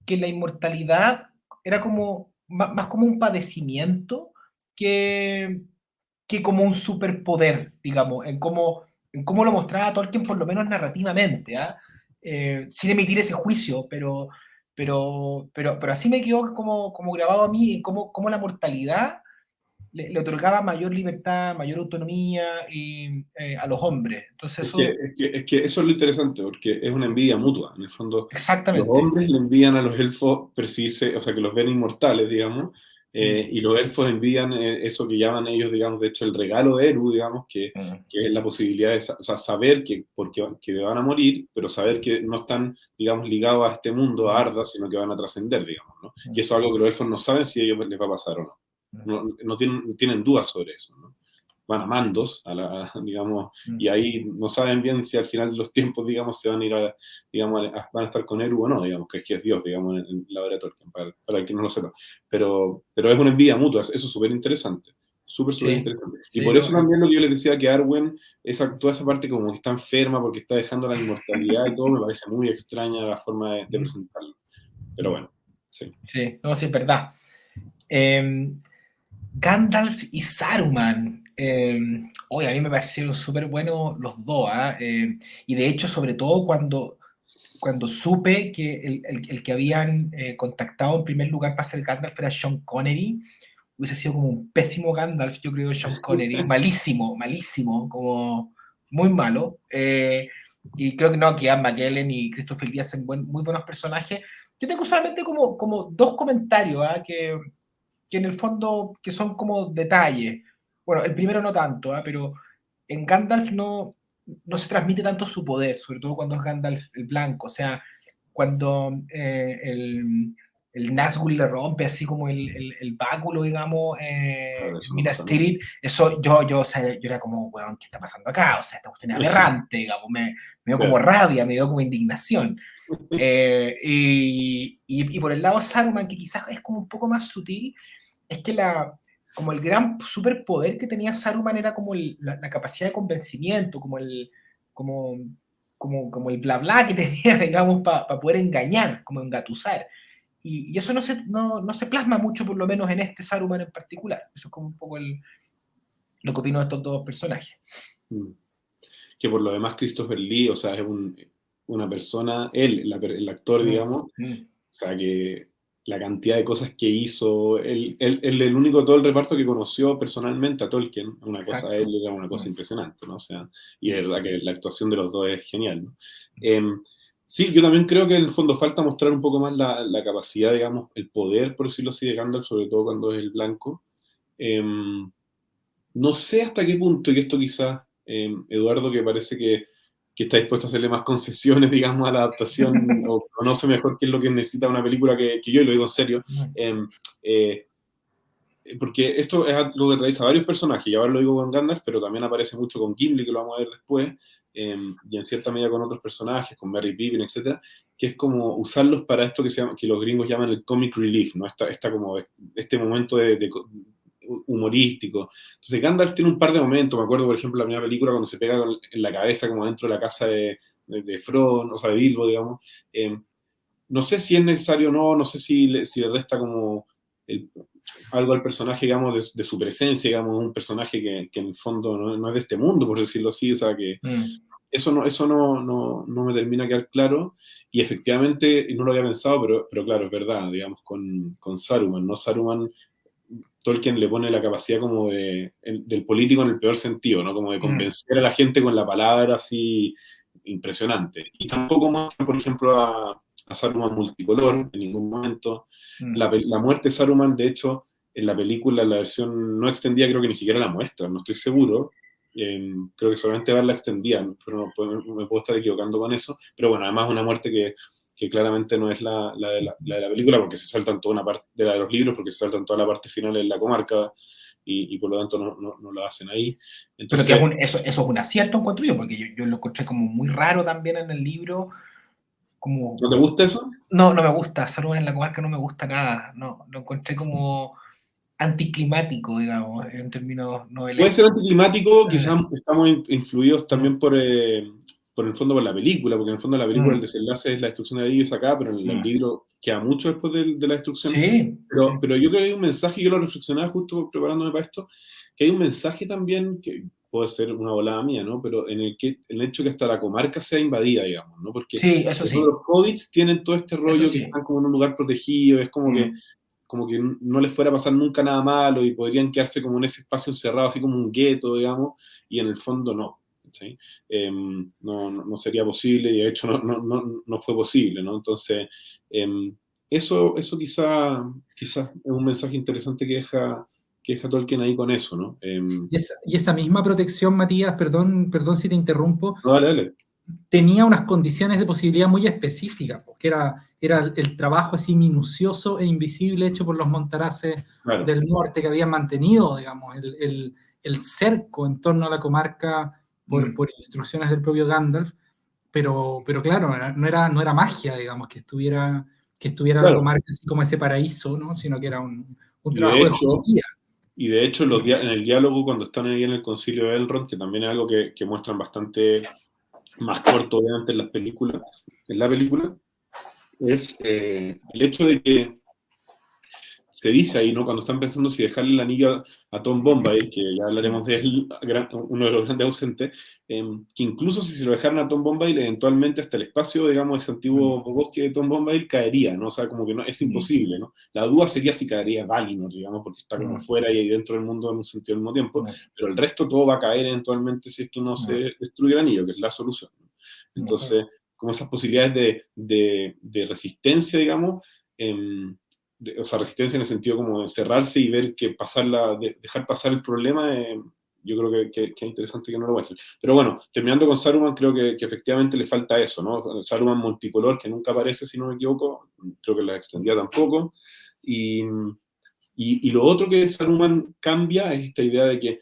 que la inmortalidad era como más como un padecimiento que, que como un superpoder, digamos, en cómo lo mostraba Tolkien, por lo menos narrativamente, ¿ah? Sin emitir ese juicio, pero así me quedó como grabado a mí, cómo la mortalidad le otorgaba mayor libertad, mayor autonomía a los hombres. Entonces eso, Es que eso es lo interesante, porque es una envidia mutua. En el fondo, los exactamente. hombres le envían a los elfos percibirse, o sea, que los ven inmortales, digamos, Mm, y los elfos envían eso que llaman ellos, digamos, de hecho, el regalo de Eru, digamos, mm, que es la posibilidad de o sea, saber que van a morir, pero saber que no están, digamos, ligados a este mundo, a mm, Arda, sino que van a trascender, digamos, ¿no? Y mm, eso es algo que los elfos no saben si a ellos les va a pasar o no. mm, No tienen dudas sobre eso, ¿no? Van a mandos, digamos, mm. y ahí no saben bien si al final de los tiempos, digamos, se van a ir digamos, van a estar con Eru o no, digamos, que es Dios, digamos, en la obra de Tolkien, para el que no lo sepa. Pero es una envidia mutua, eso es súper interesante, súper Sí, interesante. Y sí, por no, eso también lo que yo les decía, que Arwen, toda esa parte como que está enferma porque está dejando la inmortalidad y todo, me parece muy extraña la forma de mm, presentarlo. Pero bueno, sí. sí, no, sí, es verdad. Eh, Gandalf y Saruman. Hoy a mí me parecieron súper buenos los dos, ¿ah? Y de hecho, sobre todo cuando supe que el que habían contactado en primer lugar para ser Gandalf era Sean Connery, hubiese sido como un pésimo Gandalf, yo creo, Sean Connery, malísimo, malísimo, como muy malo. Y creo que no, que Ian McKellen y Christopher Lee hacen muy buenos personajes. Yo tengo solamente como dos comentarios, ¿ah? Que en el fondo que son como detalles. Bueno, el primero no tanto, ¿ah? Pero en Gandalf no, no se transmite tanto su poder, sobre todo cuando es Gandalf el blanco. O sea, cuando el Nazgûl le rompe así como el báculo, digamos, Claro, eso no Minas pasa nunca. Tirith, eso o sea, yo era como, weón, ¿qué está pasando acá? O sea, esta cuestión es aberrante, digamos, me dio como Claro. rabia, me dio como indignación. Y por el lado de Saruman, que quizás es como un poco más sutil, es que como el gran superpoder que tenía Saruman era como la capacidad de convencimiento, como, como el bla bla que tenía, digamos, para poder engañar, como engatusar. Y eso no se plasma mucho, por lo menos en este Saruman en particular. Eso es como un poco lo que opino de estos dos personajes. Mm. Que por lo demás Christopher Lee, o sea, es una persona, él, el actor, digamos, o sea, que la cantidad de cosas que hizo, él el único de todo el reparto que conoció personalmente a Tolkien, una cosa a él Exacto. era una cosa impresionante, ¿no? O sea, y de verdad que la actuación de los dos es genial, ¿no? Sí, yo también creo que en el fondo falta mostrar un poco más la capacidad, digamos, el poder, por decirlo así, de Gandalf, sobre todo cuando es el blanco. No sé hasta qué punto, y esto quizás, Eduardo, que parece que está dispuesto a hacerle más concesiones, digamos, a la adaptación, o conoce mejor qué es lo que necesita una película que yo, y lo digo en serio, eh, porque esto es algo que atraviesa a varios personajes, y ahora lo digo con Gandalf, pero también aparece mucho con Gimli, que lo vamos a ver después, y en cierta medida con otros personajes, con Merry Pippin, etcétera, que es como usarlos para esto que los gringos llaman el comic relief, ¿no? Como este momento de humorístico. Entonces Gandalf tiene un par de momentos, me acuerdo por ejemplo la primera película cuando se pega en la cabeza como dentro de la casa de Frodo, o sea, de Bilbo, digamos. No sé si es necesario o no, no sé si le resta como algo al personaje, digamos, de su presencia, digamos, un personaje que en el fondo no es de este mundo, por decirlo así, o sea, que eso no me termina de quedar claro, y efectivamente, y no lo había pensado, pero claro, es verdad, digamos, con Saruman, ¿no? Saruman, Tolkien le pone la capacidad como del político en el peor sentido, ¿no? Como de convencer a la gente con la palabra así impresionante. Y tampoco muestra, por ejemplo, a Saruman multicolor en ningún momento. La muerte de Saruman, de hecho, en la película, en la versión no extendida, creo que ni siquiera la muestra, no estoy seguro. Creo que solamente va en la extendida, pero me puedo estar equivocando con eso. Pero bueno, además una muerte que claramente no es la de la película, porque se saltan toda una parte de la de los libros, porque se saltan toda la parte final en la comarca, y por lo tanto no la hacen ahí. Pero que Entonces, eso es un acierto, encuentro yo, porque yo lo encontré como muy raro también en el libro. Como, ¿no te gusta eso? no me gusta, Saruman en la comarca no me gusta nada. No, lo encontré como anticlimático, digamos, en términos Puede novelescos. ser anticlimático, quizás estamos influidos también por el fondo por la película, porque en el fondo la película el desenlace es la destrucción de ellos acá, pero en el libro queda mucho después de la destrucción. Sí, Pero yo creo que hay un mensaje, yo lo reflexionaba justo preparándome para esto, que hay un mensaje también, que puede ser una volada mía, ¿no? Pero en el hecho que hasta la comarca sea invadida, digamos, ¿no? Porque sí, eso sobre todo sí, los hobbits tienen todo este eso rollo que sí. están como en un lugar protegido, es como que no les fuera a pasar nunca nada malo y podrían quedarse como en ese espacio encerrado, así como un gueto, digamos, y en el fondo no. ¿Sí? No sería posible y de hecho no fue posible, ¿no? Entonces, eso quizá es un mensaje interesante que deja Tolkien ahí con eso, ¿no? Y esa misma protección, Matías, perdón si te interrumpo, No, dale, dale. tenía unas condiciones de posibilidad muy específicas, porque era el trabajo así minucioso e invisible hecho por los montaraces Claro. del norte que habían mantenido, digamos, el cerco en torno a la comarca por instrucciones del propio Gandalf, pero claro, no era magia, digamos, que estuviera la Claro. comarca así como ese paraíso, ¿no? Sino que era un Y de trabajo de hecho, joyería. en el diálogo, cuando están ahí en el concilio de Elrond, que también es algo que muestran bastante más corto, obviamente, en la película, es el hecho de que se dice ahí, ¿no? Cuando están pensando si dejarle el anillo a Tom Bombadil, que ya hablaremos de él, uno de los grandes ausentes, que incluso si se lo dejaran a Tom Bombadil, eventualmente hasta el espacio, digamos, ese antiguo bosque de Tom Bombadil caería, ¿no? O sea, como que no, es imposible, ¿no? La duda sería si caería Valinor, digamos, porque está como fuera y ahí dentro del mundo en un sentido al mismo tiempo, pero el resto todo va a caer eventualmente si es que no se destruye el anillo, que es la solución, ¿no? Entonces, como esas posibilidades de resistencia, digamos, o sea, resistencia en el sentido como de cerrarse y ver que dejar pasar el problema, yo creo que es interesante que no lo muestren. Pero bueno, terminando con Saruman, creo que efectivamente le falta eso, ¿no? Saruman multicolor, que nunca aparece, si no me equivoco, creo que la extendía tampoco. Y lo otro que Saruman cambia es esta idea de que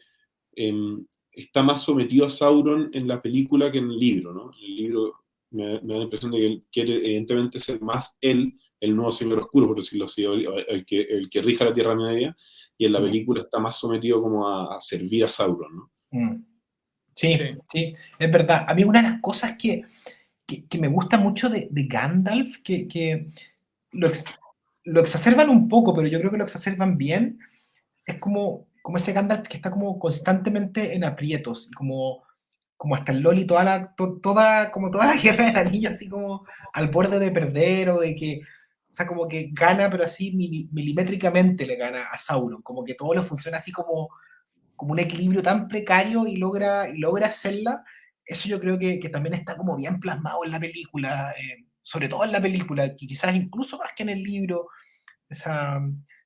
está más sometido a Sauron en la película que en el libro, ¿no? En el libro me da la impresión de que él quiere evidentemente ser más él, el nuevo Señor Oscuro, por decirlo así, el que rija la Tierra Media, y en la película está más sometido como a servir a Sauron, ¿no? Sí, Sí. sí, es verdad. A mí una de las cosas que me gusta mucho de Gandalf, que lo exacerban un poco, pero yo creo que lo exacerban bien, es como ese Gandalf que está como constantemente en aprietos, y como hasta el Loli, como toda la Guerra del Anillo, así como al borde de perder, o de que, o sea, como que gana, pero así milimétricamente le gana a Sauron, como que todo le funciona así como un equilibrio tan precario, y logra hacerla. Eso yo creo que también está como bien plasmado en la película, sobre todo en la película, que quizás incluso más que en el libro, esa,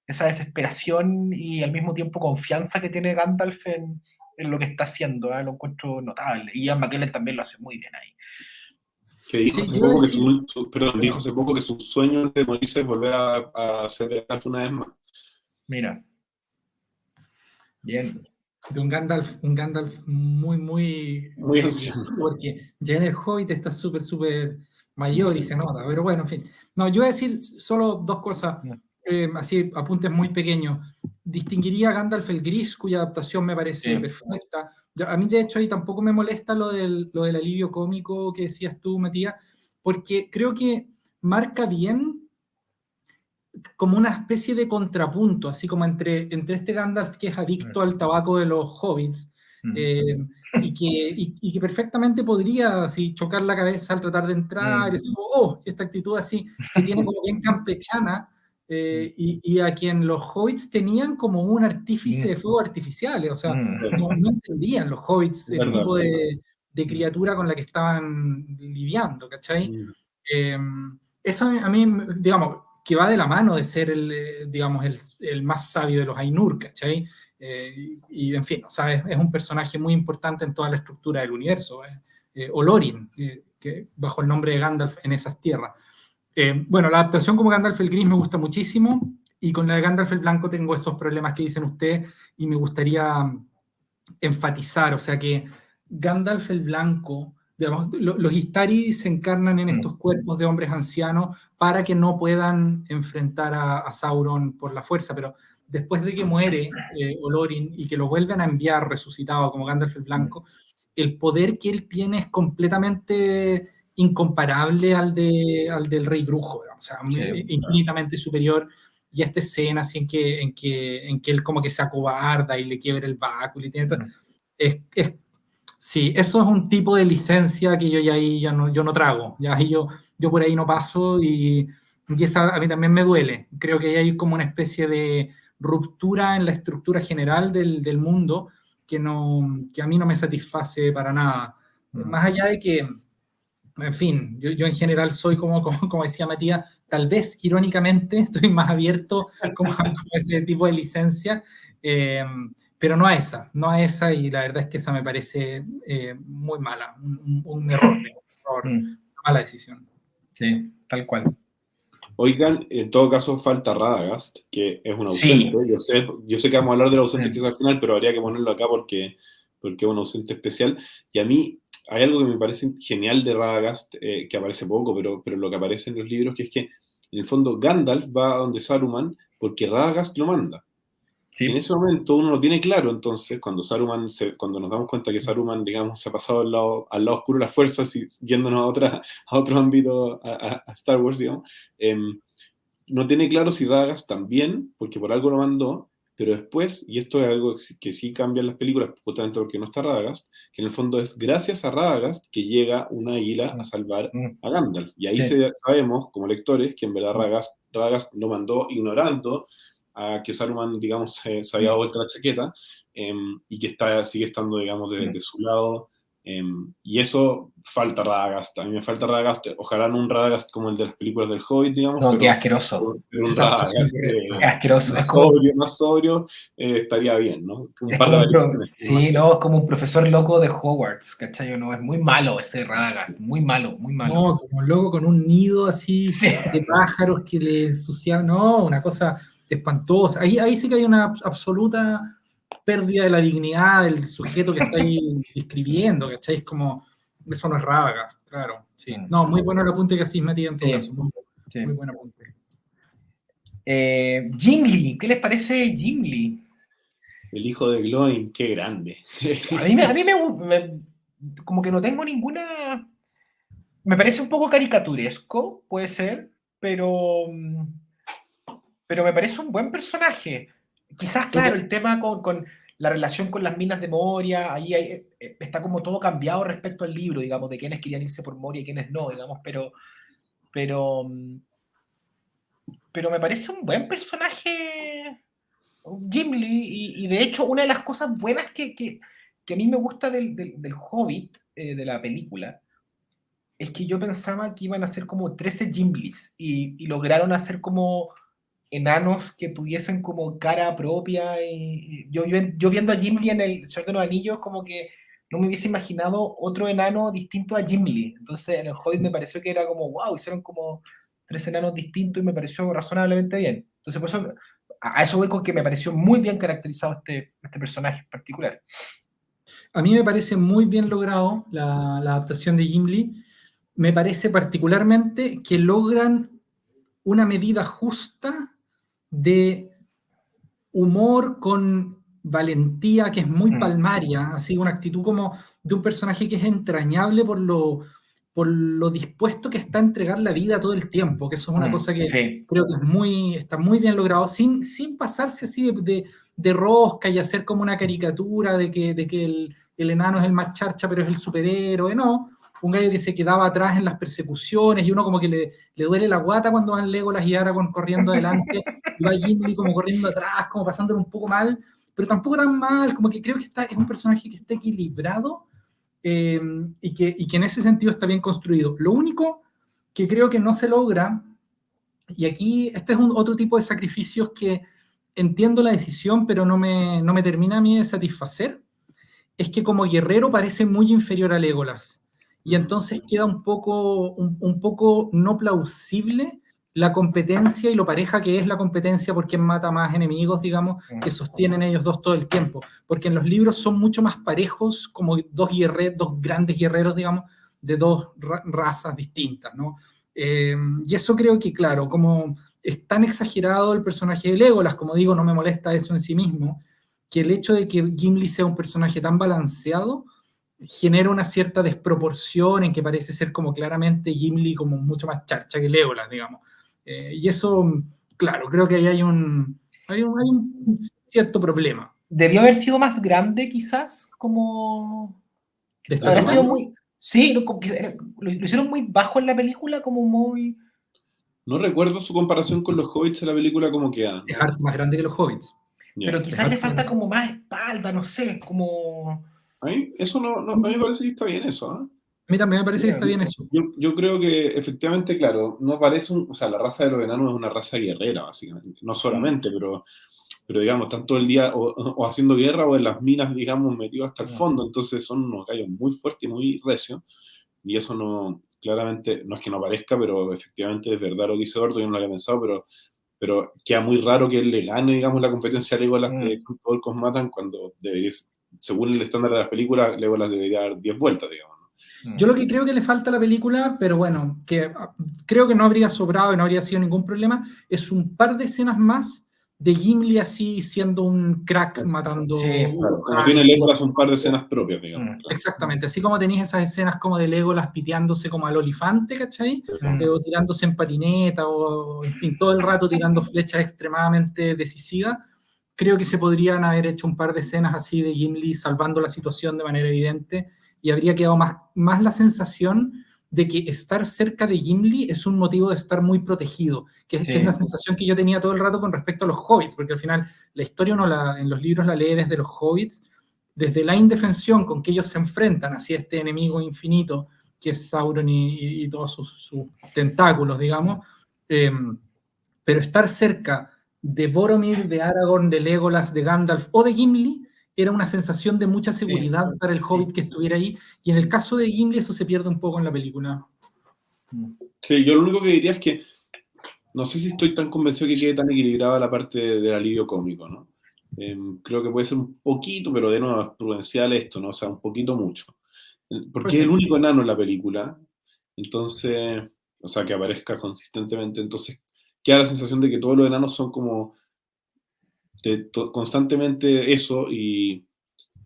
esa desesperación y al mismo tiempo confianza que tiene Gandalf en lo que está haciendo, ¿eh? Lo encuentro notable. Y Ian McKellen también lo hace muy bien ahí. Que dijo Sí, hace yo iba a poco que decir, dijo hace poco que su sueño antes de morirse es volver a hacer Gandalf una vez más. Mira, bien. de un Gandalf muy, muy Muy anciano. porque ya en el Hobbit está súper, súper mayor y Sí. se nota, pero bueno, en fin. No, yo voy a decir solo dos cosas, así apuntes muy pequeños. Distinguiría a Gandalf el Gris, cuya adaptación me parece Sí. perfecta. A mí, de hecho, ahí tampoco me molesta lo del alivio cómico que decías tú, Matías, porque creo que marca bien como una especie de contrapunto, así como entre este Gandalf que es adicto al tabaco de los hobbits, y que perfectamente podría así chocar la cabeza al tratar de entrar, y así, oh, esta actitud así que tiene como bien campechana, y a quien los hobbits tenían como un artífice de fuegos artificiales, o sea, no entendían los hobbits el tipo de criatura con la que estaban lidiando, ¿cachai? Eso a mí, digamos, que va de la mano de ser digamos, el más sabio de los Ainur, ¿cachai? Y en fin, o sea, es un personaje muy importante en toda la estructura del universo, Olorin, que bajo el nombre de Gandalf en esas tierras. Bueno, la adaptación como Gandalf el Gris me gusta muchísimo, y con la de Gandalf el Blanco tengo esos problemas que dicen ustedes, y me gustaría enfatizar, o sea, que Gandalf el Blanco, digamos, los Istari se encarnan en estos cuerpos de hombres ancianos para que no puedan enfrentar a Sauron por la fuerza, pero después de que muere Olorin y que lo vuelven a enviar resucitado como Gandalf el Blanco, el poder que él tiene es completamente incomparable al del Rey Brujo, o sea, infinitamente superior. Y esta escena así en que él como que se acobarda y le quiebra el báculo y tiene sí, eso es un tipo de licencia que yo ya ahí yo no trago, ya ahí yo por ahí no paso, y esa a mí también me duele. Creo que hay como una especie de ruptura en la estructura general del mundo que a mí no me satisface para nada. Más allá de que, en fin, yo en general soy como decía Matías, tal vez irónicamente estoy más abierto como a ese tipo de licencia, pero no a esa, y la verdad es que esa me parece muy mala, un error, una mala decisión. Sí, tal cual. Oigan, en todo caso falta Radagast, que es un ausente. Yo sé que vamos a hablar del ausente que es al final, pero habría que ponerlo acá porque es un ausente especial. Y a mí hay algo que me parece genial de Radagast, que aparece poco, pero lo que aparece en los libros, que es que en el fondo Gandalf va a donde Saruman porque Radagast lo manda. Sí. Y en ese momento uno lo tiene claro, entonces, cuando nos damos cuenta que Saruman, digamos, se ha pasado al lado oscuro de las fuerzas y yéndonos a otro ámbito, a Star Wars, digamos, no tiene claro si Radagast también, porque por algo lo mandó, pero después, y esto es algo que sí cambia en las películas, justamente porque no está Radagast, que en el fondo es gracias a Radagast que llega una águila a salvar a Gandalf. Y ahí sabemos, como lectores, que en verdad Radagast lo mandó ignorando a que Saruman, digamos, se había dado vuelta la chaqueta, y que sigue estando, digamos, de su lado Y eso falta Radagast. A mí me falta Radagast. Ojalá no un Radagast como el de las películas del Hobbit, digamos. No, pero, qué asqueroso. pero un Esa actuación Radagast Es asqueroso. más sobrio estaría bien, ¿no? Un Es par de como variaciones. sí, no, es como un profesor loco de Hogwarts, ¿cachai? No, es muy malo ese Radagast, muy malo, muy malo. No, como loco con un nido así Sí. de pájaros que le ensuciaban, no, una cosa espantosa. Ahí sí que hay una absoluta pérdida de la dignidad del sujeto que está ahí describiendo, ¿cachai? Es como, eso no es Radagast, claro. Sí. No, muy bueno el apunte que hacís, Matías, en todo Sí, caso. Muy, sí. muy buen apunte. Gimli, ¿qué les parece Gimli? El hijo de Gloin, qué grande. A mí como que no tengo ninguna... Me parece un poco caricaturesco, puede ser, pero me parece un buen personaje. Quizás, claro, el tema con la relación con las minas de Moria, ahí está como todo cambiado respecto al libro, digamos, de quiénes querían irse por Moria y quiénes no, digamos, pero me parece un buen personaje Gimli, y de hecho una de las cosas buenas que a mí me gusta del Hobbit, de la película, es que yo pensaba que iban a ser como 13 Gimlis, y lograron hacer como enanos que tuviesen como cara propia. Yo viendo a Gimli en El Señor de los Anillos, como que no me hubiese imaginado otro enano distinto a Gimli. Entonces en el Hobbit me pareció que era como, wow, hicieron como 3 enanos distintos y me pareció razonablemente bien. Entonces por eso, a eso voy con que me pareció muy bien caracterizado este personaje en particular. A mí me parece muy bien logrado la adaptación de Gimli. Me parece particularmente que logran una medida justa de humor con valentía, que es muy palmaria, así una actitud como de un personaje que es entrañable por lo dispuesto que está a entregar la vida todo el tiempo, que eso es una cosa que sí. creo que está muy bien logrado, sin pasarse así de rosca y hacer como una caricatura de que el enano es el más charcha, pero es el superhéroe, no. Un gallo que se quedaba atrás en las persecuciones y uno como que le duele la guata cuando van Legolas y Aragorn corriendo adelante y va Gimli como corriendo atrás, como pasándolo un poco mal, pero tampoco tan mal, como que creo que es un personaje que está equilibrado y que en ese sentido está bien construido. Lo único que creo que no se logra, y aquí este es otro tipo de sacrificios que entiendo la decisión, pero no me termina a mí de satisfacer, es que como guerrero parece muy inferior a Legolas. Y entonces queda un poco no plausible la competencia y lo pareja que es la competencia por quién mata más enemigos, digamos, que sostienen ellos dos todo el tiempo. Porque en los libros son mucho más parejos, como dos grandes guerreros, digamos, de dos razas distintas, ¿no? Y eso creo que, claro, como es tan exagerado el personaje de Legolas, como digo, no me molesta eso en sí mismo, que el hecho de que Gimli sea un personaje tan balanceado genera una cierta desproporción en que parece ser como claramente Gimli como mucho más charcha que Legolas, digamos. Y eso, claro, creo que ahí hay un cierto problema. Debió haber sido más grande, quizás, como... Habrá sido muy... Sí, lo hicieron muy bajo en la película, como muy... No recuerdo su comparación con los Hobbits en la película como queda. Es harto más grande que los Hobbits. Pero quizás le falta como más espalda, no sé, como... A mí, eso a mí me parece que está bien eso, ¿eh? A mí también me parece que está bien eso. Yo creo que efectivamente, claro, no parece o sea, la raza de los enanos es una raza guerrera, básicamente. No solamente, pero digamos, están todo el día o haciendo guerra o en las minas, digamos, metidos hasta el fondo. Entonces son unos gallos muy fuertes y muy recios. Y eso no, claramente, no es que no parezca, pero efectivamente es verdad lo que dice Eduardo, yo no lo había pensado, pero queda muy raro que él le gane, digamos, la competencia a Legolas de Orcos matan cuando debería, según el estándar de las películas, Legolas debería dar 10 vueltas, digamos. Yo lo que creo que le falta a la película, pero bueno, que creo que no habría sobrado y no habría sido ningún problema, es un par de escenas más de Gimli así siendo un crack matando... Sí, claro, como tiene Legolas un par de escenas propias, digamos. Claro. Exactamente, así como tenéis esas escenas como de Legolas piteándose como al olifante, ¿cachai? O tirándose en patineta, o en fin, todo el rato tirando flechas extremadamente decisivas. Creo que se podrían haber hecho un par de escenas así de Gimli salvando la situación de manera evidente, y habría quedado más la sensación de que estar cerca de Gimli es un motivo de estar muy protegido, que es la sensación que yo tenía todo el rato con respecto a los hobbits, porque al final la historia en los libros la lee desde los hobbits, desde la indefensión con que ellos se enfrentan hacia este enemigo infinito que es Sauron y todos sus tentáculos, digamos, pero estar cerca de Boromir, de Aragorn, de Legolas, de Gandalf o de Gimli era una sensación de mucha seguridad para el hobbit que estuviera ahí, y en el caso de Gimli eso se pierde un poco en la película. Sí, yo lo único que diría es que no sé si estoy tan convencido que quede tan equilibrada la parte del alivio cómico, ¿no? Creo que puede ser un poquito, pero de nuevo es prudencial esto, ¿no? O sea, un poquito mucho. Porque es el único enano en la película, entonces, o sea, que aparezca consistentemente, entonces queda la sensación de que todos los enanos son como constantemente eso y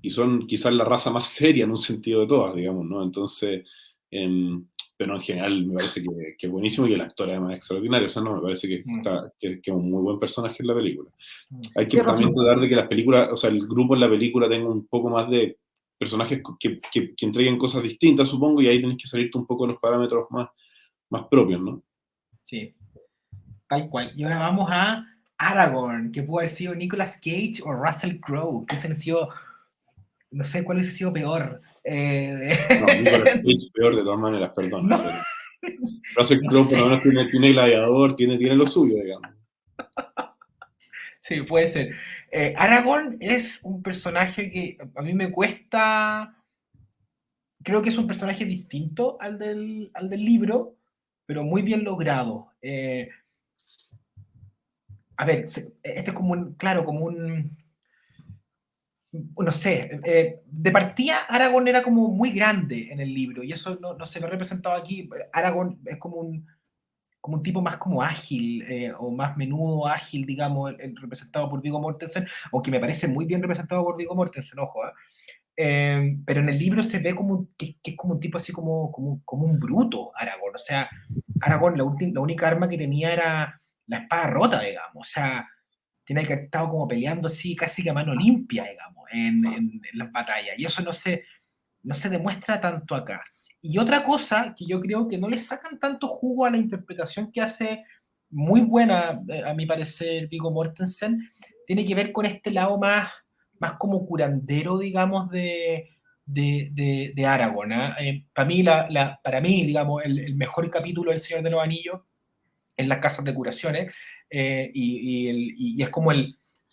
son quizás la raza más seria en un sentido de todas, digamos, ¿no? Entonces, pero en general me parece que es buenísimo y el actor además es extraordinario, o sea, no, me parece que es un muy buen personaje en la película. Hay que también tratar de que las películas, o sea, el grupo en la película tenga un poco más de personajes que entreguen cosas distintas, supongo, y ahí tenés que salirte un poco de los parámetros más propios, ¿no? Sí, tal cual. Y ahora vamos a Aragorn, que pudo haber sido Nicolas Cage o Russell Crowe, que hubiesen sido, no sé cuál hubiese sido peor. No, Nicolas Cage peor de todas maneras, perdón. No, Russell no Crowe por sé. lo menos tiene Gladiador, tiene lo suyo, digamos. Sí, puede ser. Aragorn es un personaje que a mí me cuesta. Creo que es un personaje distinto al del libro, pero muy bien logrado. A ver, este es como un, claro, como un, no sé, de partida Aragorn era como muy grande en el libro y eso no se ve representado aquí. Aragorn es como un tipo más como ágil, o más menudo, ágil, digamos, representado por Viggo Mortensen, aunque me parece muy bien representado por Viggo Mortensen, ojo, ¿eh? Pero en el libro se ve como que es como un tipo así como un bruto, Aragorn. O sea, Aragorn la única arma que tenía era la espada rota, digamos. O sea, tiene que haber estado como peleando así casi que a mano limpia, digamos, en las batallas. Y eso no se demuestra tanto acá. Y otra cosa que yo creo que no le sacan tanto jugo a la interpretación que hace muy buena, a mi parecer, Viggo Mortensen, tiene que ver con este lado más como curandero, digamos, de Aragorn, ¿eh? Para mí, digamos, el mejor capítulo del Señor de los Anillos en las casas de curaciones, y es como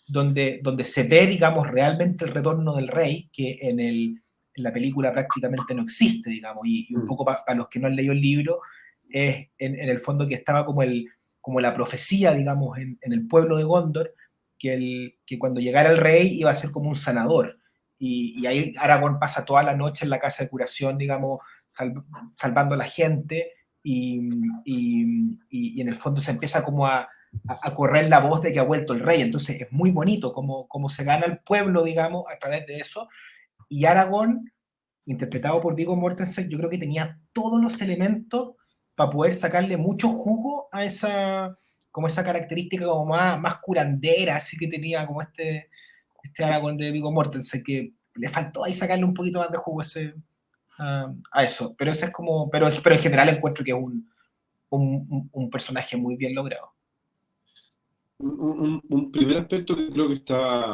donde se ve, digamos, realmente el retorno del rey, que en la película prácticamente no existe, digamos, y un poco para los que no han leído el libro, es en el fondo que estaba como la profecía, digamos, en el pueblo de Gondor, que cuando llegara el rey iba a ser como un sanador. Y ahí Aragorn pasa toda la noche en la casa de curación, digamos, salvando a la gente, y en el fondo se empieza como a correr la voz de que ha vuelto el rey. Entonces es muy bonito como se gana el pueblo, digamos, a través de eso. Y Aragorn, interpretado por Viggo Mortensen, yo creo que tenía todos los elementos para poder sacarle mucho jugo a como esa característica como más curandera, así que tenía como este Aragorn de Viggo Mortensen, que le faltó ahí sacarle un poquito más de jugo a eso. Pero eso es como, pero en general encuentro que es un personaje muy bien logrado. Un primer aspecto que creo que está,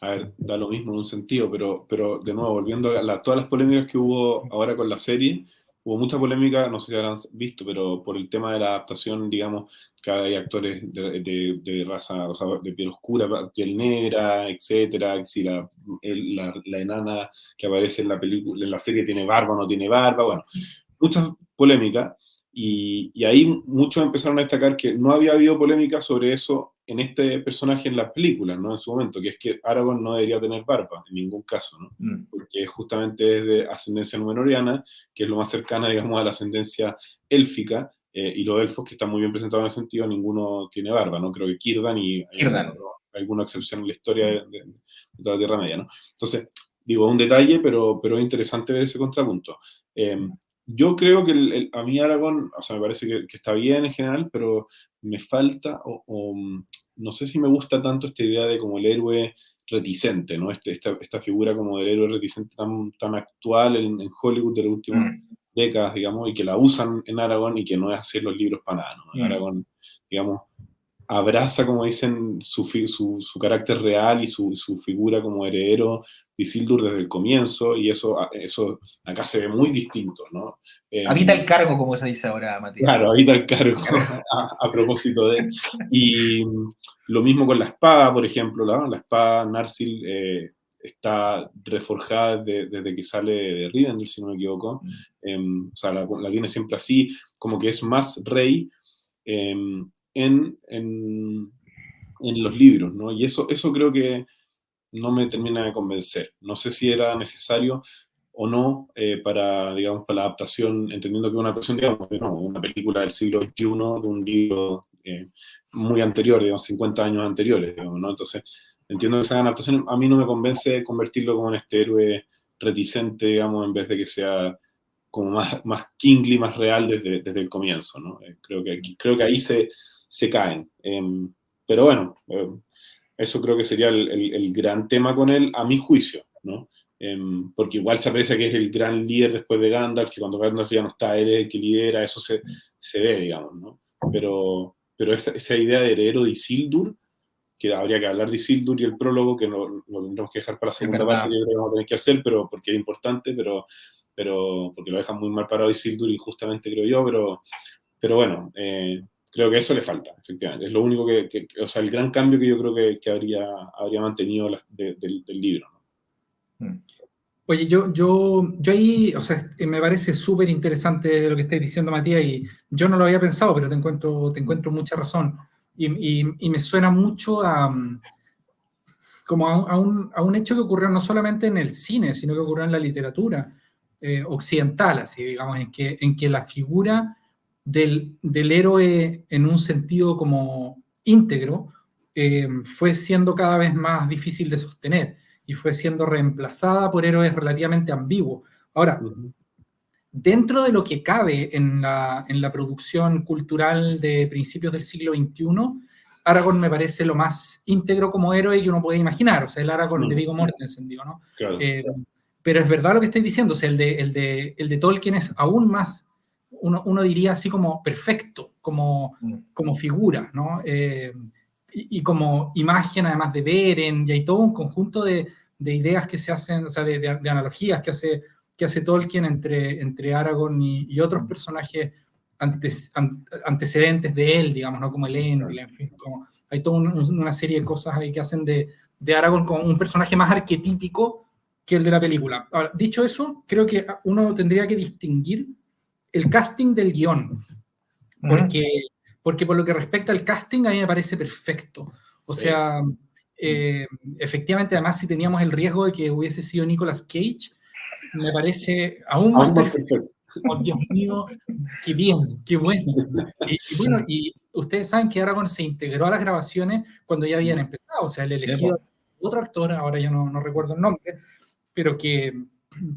a ver, da lo mismo en un sentido, pero de nuevo, volviendo a todas las polémicas que hubo ahora con la serie, hubo mucha polémica, no sé si habrán visto, pero por el tema de la adaptación, digamos, que hay actores de raza, o sea, de piel oscura, piel negra, etcétera, si la enana que aparece en la película, en la serie tiene barba o no tiene barba, bueno, muchas polémicas. Y ahí muchos empezaron a destacar que no había habido polémica sobre eso en este personaje en las películas, ¿no? En su momento, que es que Aragorn no debería tener barba, en ningún caso, ¿no? Porque justamente es de ascendencia númenoriana, que es lo más cercana, digamos, a la ascendencia élfica, y los elfos que están muy bien presentados en ese sentido, ninguno tiene barba, ¿no? Creo que Círdan y alguna excepción en la historia de toda la Tierra Media, ¿no? Entonces, digo, un detalle, pero es interesante ver ese contrapunto. Yo creo que a mí Aragorn, o sea, me parece que está bien en general, pero me falta, no sé si me gusta tanto esta idea de como el héroe reticente, ¿no? Esta figura como del héroe reticente tan actual en Hollywood de las últimas décadas, digamos, y que la usan en Aragorn y que no es hacer los libros para nada, ¿no? Aragorn, digamos, abraza, como dicen, su carácter real y su figura como heredero de Isildur desde el comienzo, y eso acá se ve muy distinto, ¿no? Habita el cargo, como se dice ahora, Matías. Claro, ahorita el cargo a propósito de... Y lo mismo con la espada, por ejemplo, la espada Narsil está reforjada desde que sale de Rivendell, si no me equivoco. O sea, la tiene siempre así, como que es más rey en los libros, ¿no? Y eso creo que no me termina de convencer. No sé si era necesario o no digamos, para la adaptación, entendiendo que es una adaptación, digamos, no, una película del siglo XXI de un libro muy anterior, digamos, 50 años anteriores, digamos, ¿no? Entonces, entiendo que esa adaptación a mí no me convence convertirlo como en este héroe reticente, digamos, en vez de que sea como más kingly, más real desde el comienzo, ¿no? Creo que ahí se caen. Pero bueno, eso creo que sería el gran tema con él, a mi juicio, ¿no? Porque igual se aprecia que es el gran líder después de Gandalf, que cuando Gandalf ya no está, él es el que lidera, eso se ve, digamos, ¿no? Pero esa idea de heredero de Isildur, que habría que hablar de Isildur y el prólogo, que lo tendremos que dejar para la segunda parte, que yo creo que vamos a tener que hacer, pero porque es importante, pero porque lo dejan muy mal parado Isildur, injustamente creo yo, pero bueno, creo que eso le falta, efectivamente. Es lo único o sea, el gran cambio que yo creo que habría mantenido del libro, ¿no? Oye, yo ahí, o sea, me parece súper interesante lo que estáis diciendo, Matías, y yo no lo había pensado, pero te encuentro mucha razón. Y me suena mucho como a un hecho que ocurrió no solamente en el cine, sino que ocurrió en la literatura occidental, así digamos, en que la figura del héroe en un sentido como íntegro fue siendo cada vez más difícil de sostener y fue siendo reemplazada por héroes relativamente ambiguos. Ahora, dentro de lo que cabe en la producción cultural de principios del siglo XXI, Aragorn me parece lo más íntegro como héroe que uno puede imaginar, o sea, el Aragorn de Viggo Mortensen, digo, ¿no? Claro. Pero es verdad lo que estáis diciendo, o sea, el de Tolkien es aún más, uno diría así como perfecto, como figura, ¿no? Y como imagen, además de Beren, y hay todo un conjunto de ideas que se hacen, o sea, de analogías que hace Tolkien entre Aragorn y otros personajes antecedentes de él, digamos, ¿no? Como Elendil, en fin, hay toda una serie de cosas ahí que hacen de Aragorn como un personaje más arquetípico que el de la película. Ahora, dicho eso, creo que uno tendría que distinguir el casting del guión, porque por lo que respecta al casting, a mí me parece perfecto. O sea, efectivamente, además, si teníamos el riesgo de que hubiese sido Nicolas Cage, me parece aún más perfecto. Oh, Dios mío, qué bien, qué bueno. Y bueno, y ustedes saben que Aragorn se integró a las grabaciones cuando ya habían empezado, o sea, el elegido otro actor, ahora ya no recuerdo el nombre, pero que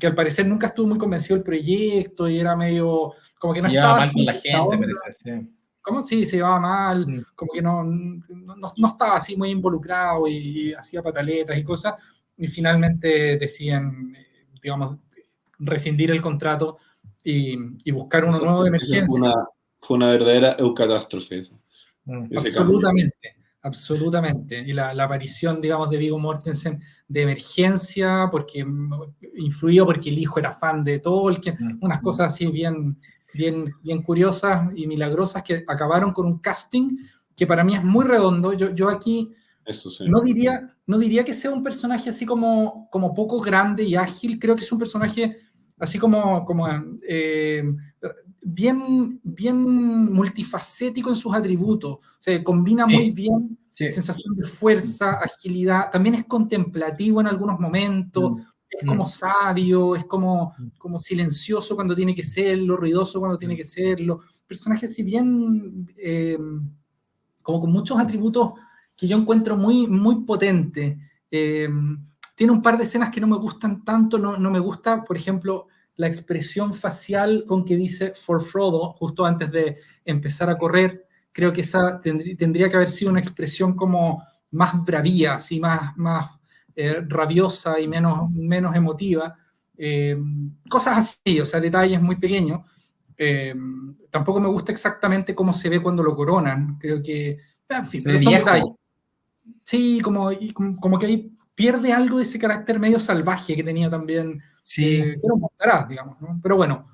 al parecer nunca estuvo muy convencido del proyecto y era medio, como que no estaba mal con la gente, parece, sí. ¿Cómo? Sí, se llevaba mal, como que no estaba así muy involucrado y hacía pataletas y cosas, y finalmente deciden, digamos, rescindir el contrato y buscar uno nuevo de emergencia. Fue una verdadera eucatástrofe. Absolutamente, absolutamente. Y la aparición, digamos, de Viggo Mortensen de emergencia, influido porque el hijo era fan de Tolkien, unas cosas así bien curiosas y milagrosas que acabaron con un casting que para mí es muy redondo. Yo aquí no diría que sea un personaje así como poco grande y ágil, creo que es un personaje así como bien multifacético en sus atributos. O sea, combina muy bien sensación de fuerza, agilidad, también es contemplativo en algunos momentos, es como sabio, es como silencioso cuando tiene que serlo, ruidoso cuando tiene que serlo. Personaje así bien, como con muchos atributos que yo encuentro muy, muy potente. Tiene un par de escenas que no me gustan tanto, no me gusta, por ejemplo, la expresión facial con que dice for Frodo, justo antes de empezar a correr. Creo que esa tendría que haber sido una expresión como más bravía, así más rabiosa y menos emotiva. Cosas así, o sea, detalles muy pequeños. Tampoco me gusta exactamente cómo se ve cuando lo coronan. Creo que En fin, Se pero ve son viejo. detalles. Sí, como que ahí pierde algo de ese carácter medio salvaje que tenía también, Sí. pero mostrarás, digamos, ¿no? Pero bueno,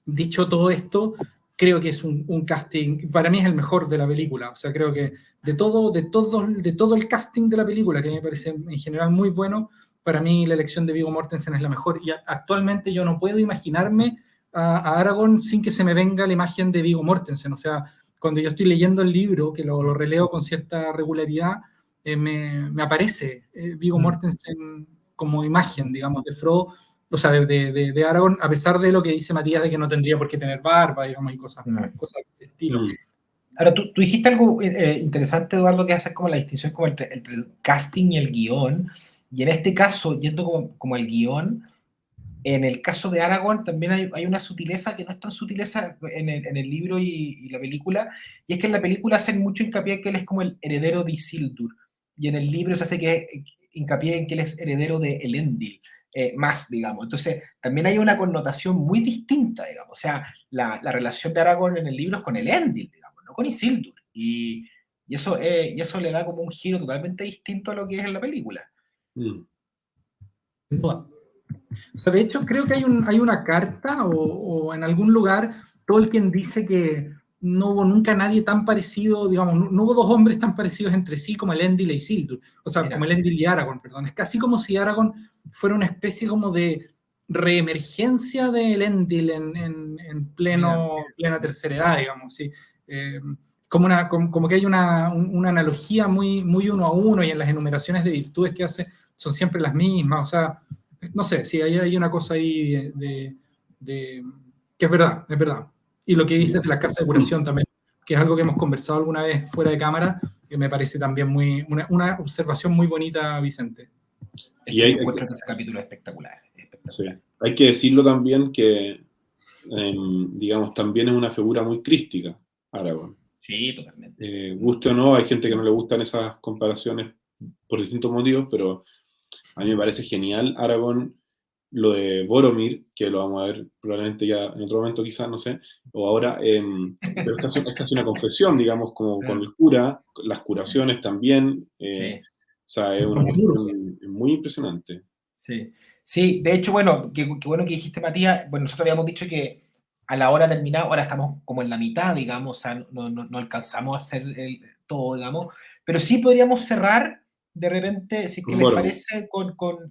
dicho todo esto, creo que es un casting, para mí es el mejor de la película, o sea, creo que de todo el casting de la película, que me parece en general muy bueno, para mí la elección de Viggo Mortensen es la mejor, y actualmente yo no puedo imaginarme a Aragorn sin que se me venga la imagen de Viggo Mortensen, o sea, cuando yo estoy leyendo el libro, que lo releo con cierta regularidad, me aparece Viggo Mortensen como imagen, digamos, de Frodo, o sea, de Aragorn, a pesar de lo que dice Matías de que no tendría por qué tener barba, digamos, y cosas de ese estilo. Ahora, tú dijiste algo interesante, Eduardo, que es hacer como la distinción como entre el casting y el guión, y en este caso, yendo como el guión, en el caso de Aragorn también hay una sutileza que no es tan sutileza en el libro y la película, y es que en la película hacen mucho hincapié en que él es como el heredero de Isildur, y en el libro se hace hincapié en que él es heredero de Elendil, más, digamos. Entonces, también hay una connotación muy distinta, digamos. O sea, la relación de Aragorn en el libro es con Elendil, digamos, no con Isildur, y eso le da como un giro totalmente distinto a lo que es en la película. Bueno, o sea, de hecho, creo que hay una carta o en algún lugar Tolkien dice que no hubo nunca nadie tan parecido, digamos, no hubo dos hombres tan parecidos entre sí como Elendil e Isildur, o sea, Mira. como Elendil y Aragorn, perdón. Es casi como si Aragorn fuera una especie como de reemergencia de Elendil en plena tercera edad, digamos, ¿sí? Como que hay una analogía muy, muy uno a uno, y en las enumeraciones de virtudes que hace son siempre las mismas, o sea, no sé, sí, hay una cosa ahí que es verdad, es verdad. Y lo que dices de la casa de curación también, que es algo que hemos conversado alguna vez fuera de cámara, que me parece también una observación muy bonita, Vicente. Es que yo encuentro que ese capítulo es espectacular. Sí. Hay que decirlo también que, digamos, también es una figura muy crística, Aragorn. Sí, totalmente. Guste o no, hay gente que no le gustan esas comparaciones por distintos motivos, pero a mí me parece genial Aragorn, lo de Boromir, que lo vamos a ver probablemente ya en otro momento quizás, no sé, o ahora, pero es casi una confesión, digamos, como con el cura, las curaciones también, Sí. o sea, es una cuestión muy impresionante. Sí, sí, de hecho, bueno, qué bueno que dijiste, Matías. Bueno, nosotros habíamos dicho que a la hora terminada, ahora estamos como en la mitad, digamos, o sea, no alcanzamos a hacer todo, digamos, pero sí podríamos cerrar de repente, si es que Con les Boromir. parece,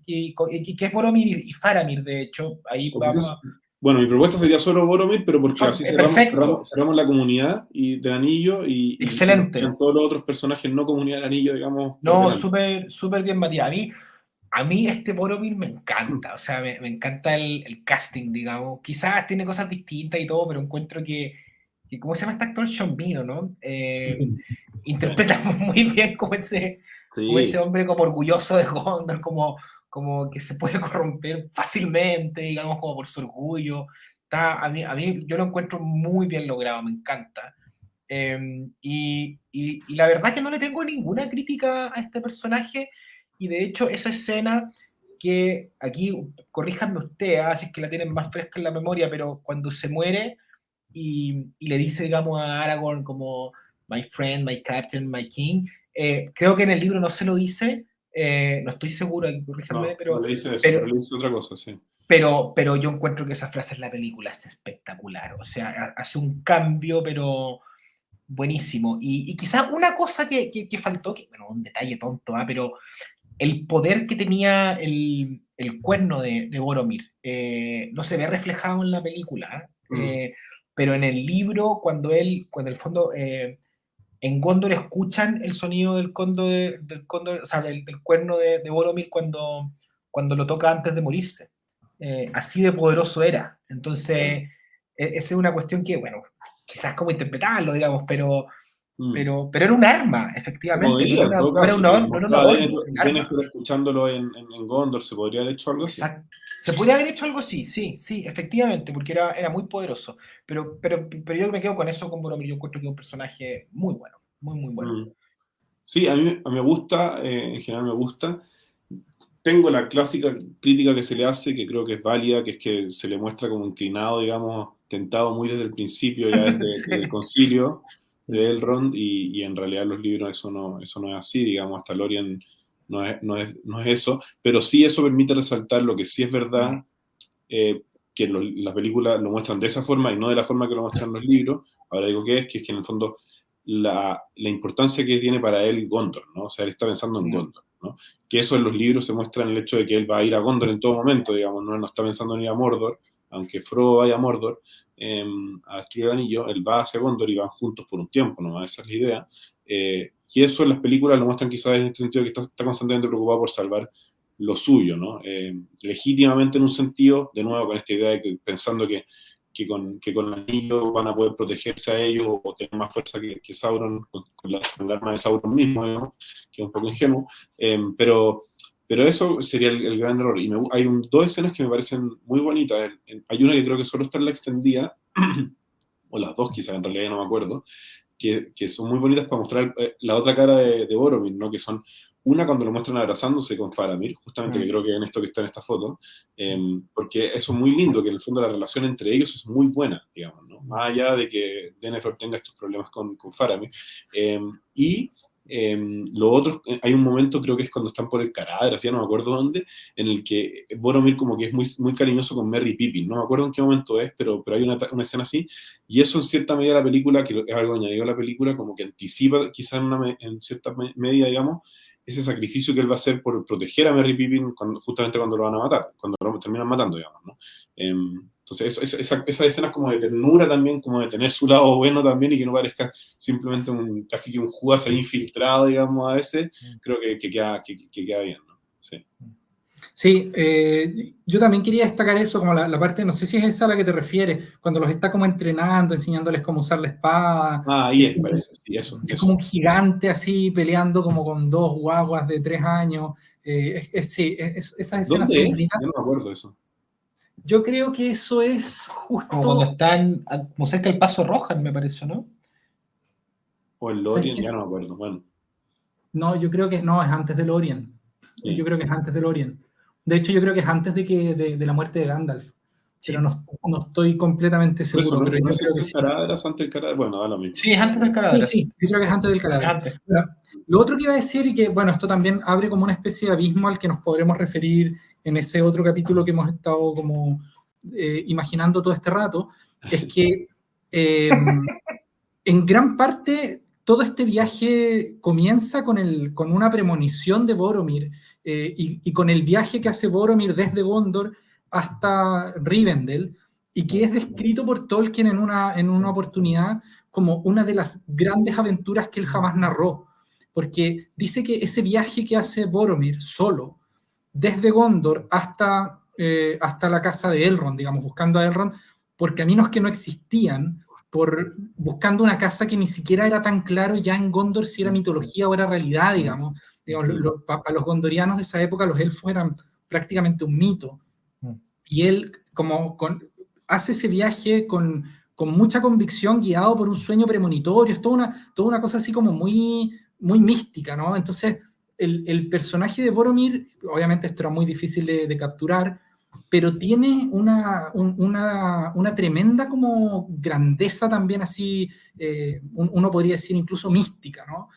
y que es Boromir y Faramir, de hecho, ahí O vamos quizás, bueno, mi propuesta sería solo Boromir, pero porque así perfecto, cerramos la comunidad del anillo y excelente. todos los otros personajes no comunidad del anillo, digamos, por No, delante. súper bien, Matías. A mí este Boromir me encanta, o sea, me encanta el casting, digamos. Quizás tiene cosas distintas y todo, pero encuentro que ¿cómo se llama este actor? Sean Bean, ¿no? Interpreta muy bien como ese Sí. hombre como orgulloso de Gondor, como que se puede corromper fácilmente, digamos, como por su orgullo. A mí yo lo encuentro muy bien logrado, me encanta. Y la verdad que no le tengo ninguna crítica a este personaje, y de hecho esa escena que aquí, corríjanme usted, si es que la tienen más fresca en la memoria, pero cuando se muere y le dice, digamos, a Aragorn como my friend, my captain, my king, creo que en el libro no se lo dice, no estoy seguro, aquí corríjanme, No le dice eso, pero le dice otra cosa, sí. pero yo encuentro que esa frase en la película es espectacular, o sea, hace un cambio, pero buenísimo. Y quizás una cosa que faltó, que bueno, un detalle tonto, pero el poder que tenía el cuerno de Boromir no se ve reflejado en la película, pero en el libro, cuando en el fondo en Gondor escuchan el sonido del cóndor, o sea, del cuerno de Boromir cuando lo toca antes de morirse. Así de poderoso era. Entonces, esa es una cuestión que, bueno, quizás como interpretarlo, digamos, pero era un arma, Se efectivamente, podría, en todo caso, no era un adorno, era un arma. Denethor escuchándolo en Gondor, ¿se podría haber hecho algo así? Exacto. Se podría haber hecho algo así, sí, sí, efectivamente, porque era muy poderoso. Pero yo me quedo con eso, con Boromir. Yo encuentro que es un personaje muy bueno, muy bueno. Sí, a mí me gusta, en general me gusta. Tengo la clásica crítica que se le hace, que creo que es válida, que es que se le muestra como inclinado, digamos, tentado muy desde el principio, ya desde el concilio, de Elrond, y en realidad en los libros eso no es así, digamos, hasta Lorien no es eso, pero sí eso permite resaltar lo que sí es verdad, que las películas lo muestran de esa forma y no de la forma que lo muestran los libros. Ahora digo que es que en el fondo la importancia que tiene para él Gondor, ¿no? O sea, él está pensando en Gondor, ¿no? Que eso en los libros se muestra en el hecho de que él va a ir a Gondor en todo momento, digamos, no está pensando en ir a Mordor, aunque Frodo vaya a Mordor a destruir el anillo, él va hacia Gondor y van juntos por un tiempo, ¿no? Esa es la idea. Y eso en las películas lo muestran quizás en este sentido que está constantemente preocupado por salvar lo suyo, ¿no? Legítimamente en un sentido, de nuevo con esta idea de que pensando que con el anillo van a poder protegerse a ellos o tener más fuerza que Sauron, con el arma de Sauron mismo, digamos, que es un poco ingenuo, pero eso sería el gran error. Y hay dos escenas que me parecen muy bonitas. Hay una que creo que solo está en la extendida, o las dos quizás, en realidad no me acuerdo, que son muy bonitas para mostrar la otra cara de Boromir, ¿no? Que son una cuando lo muestran abrazándose con Faramir, justamente que creo que en esto que está en esta foto, porque eso es muy lindo, que en el fondo la relación entre ellos es muy buena, digamos, ¿no? Más allá de que Denethor tenga estos problemas con Faramir. Y lo otro, hay un momento, creo que es cuando están por el Caradhras, ya no me acuerdo dónde, en el que Boromir como que es muy, muy cariñoso con Merry y Pippin, no me acuerdo en qué momento es, pero hay una escena así, y eso en cierta medida la película, que es algo añadido a la película, como que anticipa quizás en cierta medida, digamos, ese sacrificio que él va a hacer por proteger a Merry Pippin justamente cuando lo van a matar, cuando lo terminan matando, digamos, ¿no? Entonces, esa escena es como de ternura también, como de tener su lado bueno también y que no parezca simplemente casi que un Judas ahí infiltrado, digamos, a veces, creo que queda bien, ¿no? Sí. Sí, yo también quería destacar eso, como la parte, no sé si es esa a la que te refieres, cuando los está como entrenando, enseñándoles cómo usar la espada. Ahí es, parece, sí, eso. Es como un gigante así, peleando como con dos guaguas de 3 años. Sí, esas escenas ¿Dónde son es? bonitas. Yo no me acuerdo de eso. Yo creo que eso es justo... Como cuando están, como cerca del Paso Rohan, me parece, ¿no? O el Lorien, ya no me acuerdo, bueno. No, yo creo que no, es antes del Lorien. Sí. Yo creo que es antes del Lorien. De hecho, yo creo que es antes de la muerte de Gandalf. Sí. Pero no estoy completamente seguro. Eso, pero no yo sé creo que si el Caradhras antes del Caradhras, bueno, da lo mismo. Sí, es antes del Caradhras. Sí, yo creo que es antes del Caradhras. Bueno, lo otro que iba a decir, y que, bueno, esto también abre como una especie de abismo al que nos podremos referir en ese otro capítulo que hemos estado como imaginando todo este rato, es que en gran parte todo este viaje comienza con una premonición de Boromir y con el viaje que hace Boromir desde Gondor hasta Rivendell, y que es descrito por Tolkien en una oportunidad como una de las grandes aventuras que él jamás narró, porque dice que ese viaje que hace Boromir solo, desde Gondor hasta la casa de Elrond, digamos, buscando a Elrond, por caminos que no existían, buscando una casa que ni siquiera era tan claro ya en Gondor si era mitología o era realidad, digamos. Para los gondorianos de esa época los elfos eran prácticamente un mito. Y él hace ese viaje con mucha convicción, guiado por un sueño premonitorio. Es toda una cosa así como muy, muy mística, ¿no? Entonces, el personaje de Boromir, obviamente esto era muy difícil de capturar, pero tiene una tremenda como grandeza también así, uno podría decir incluso mística, ¿no?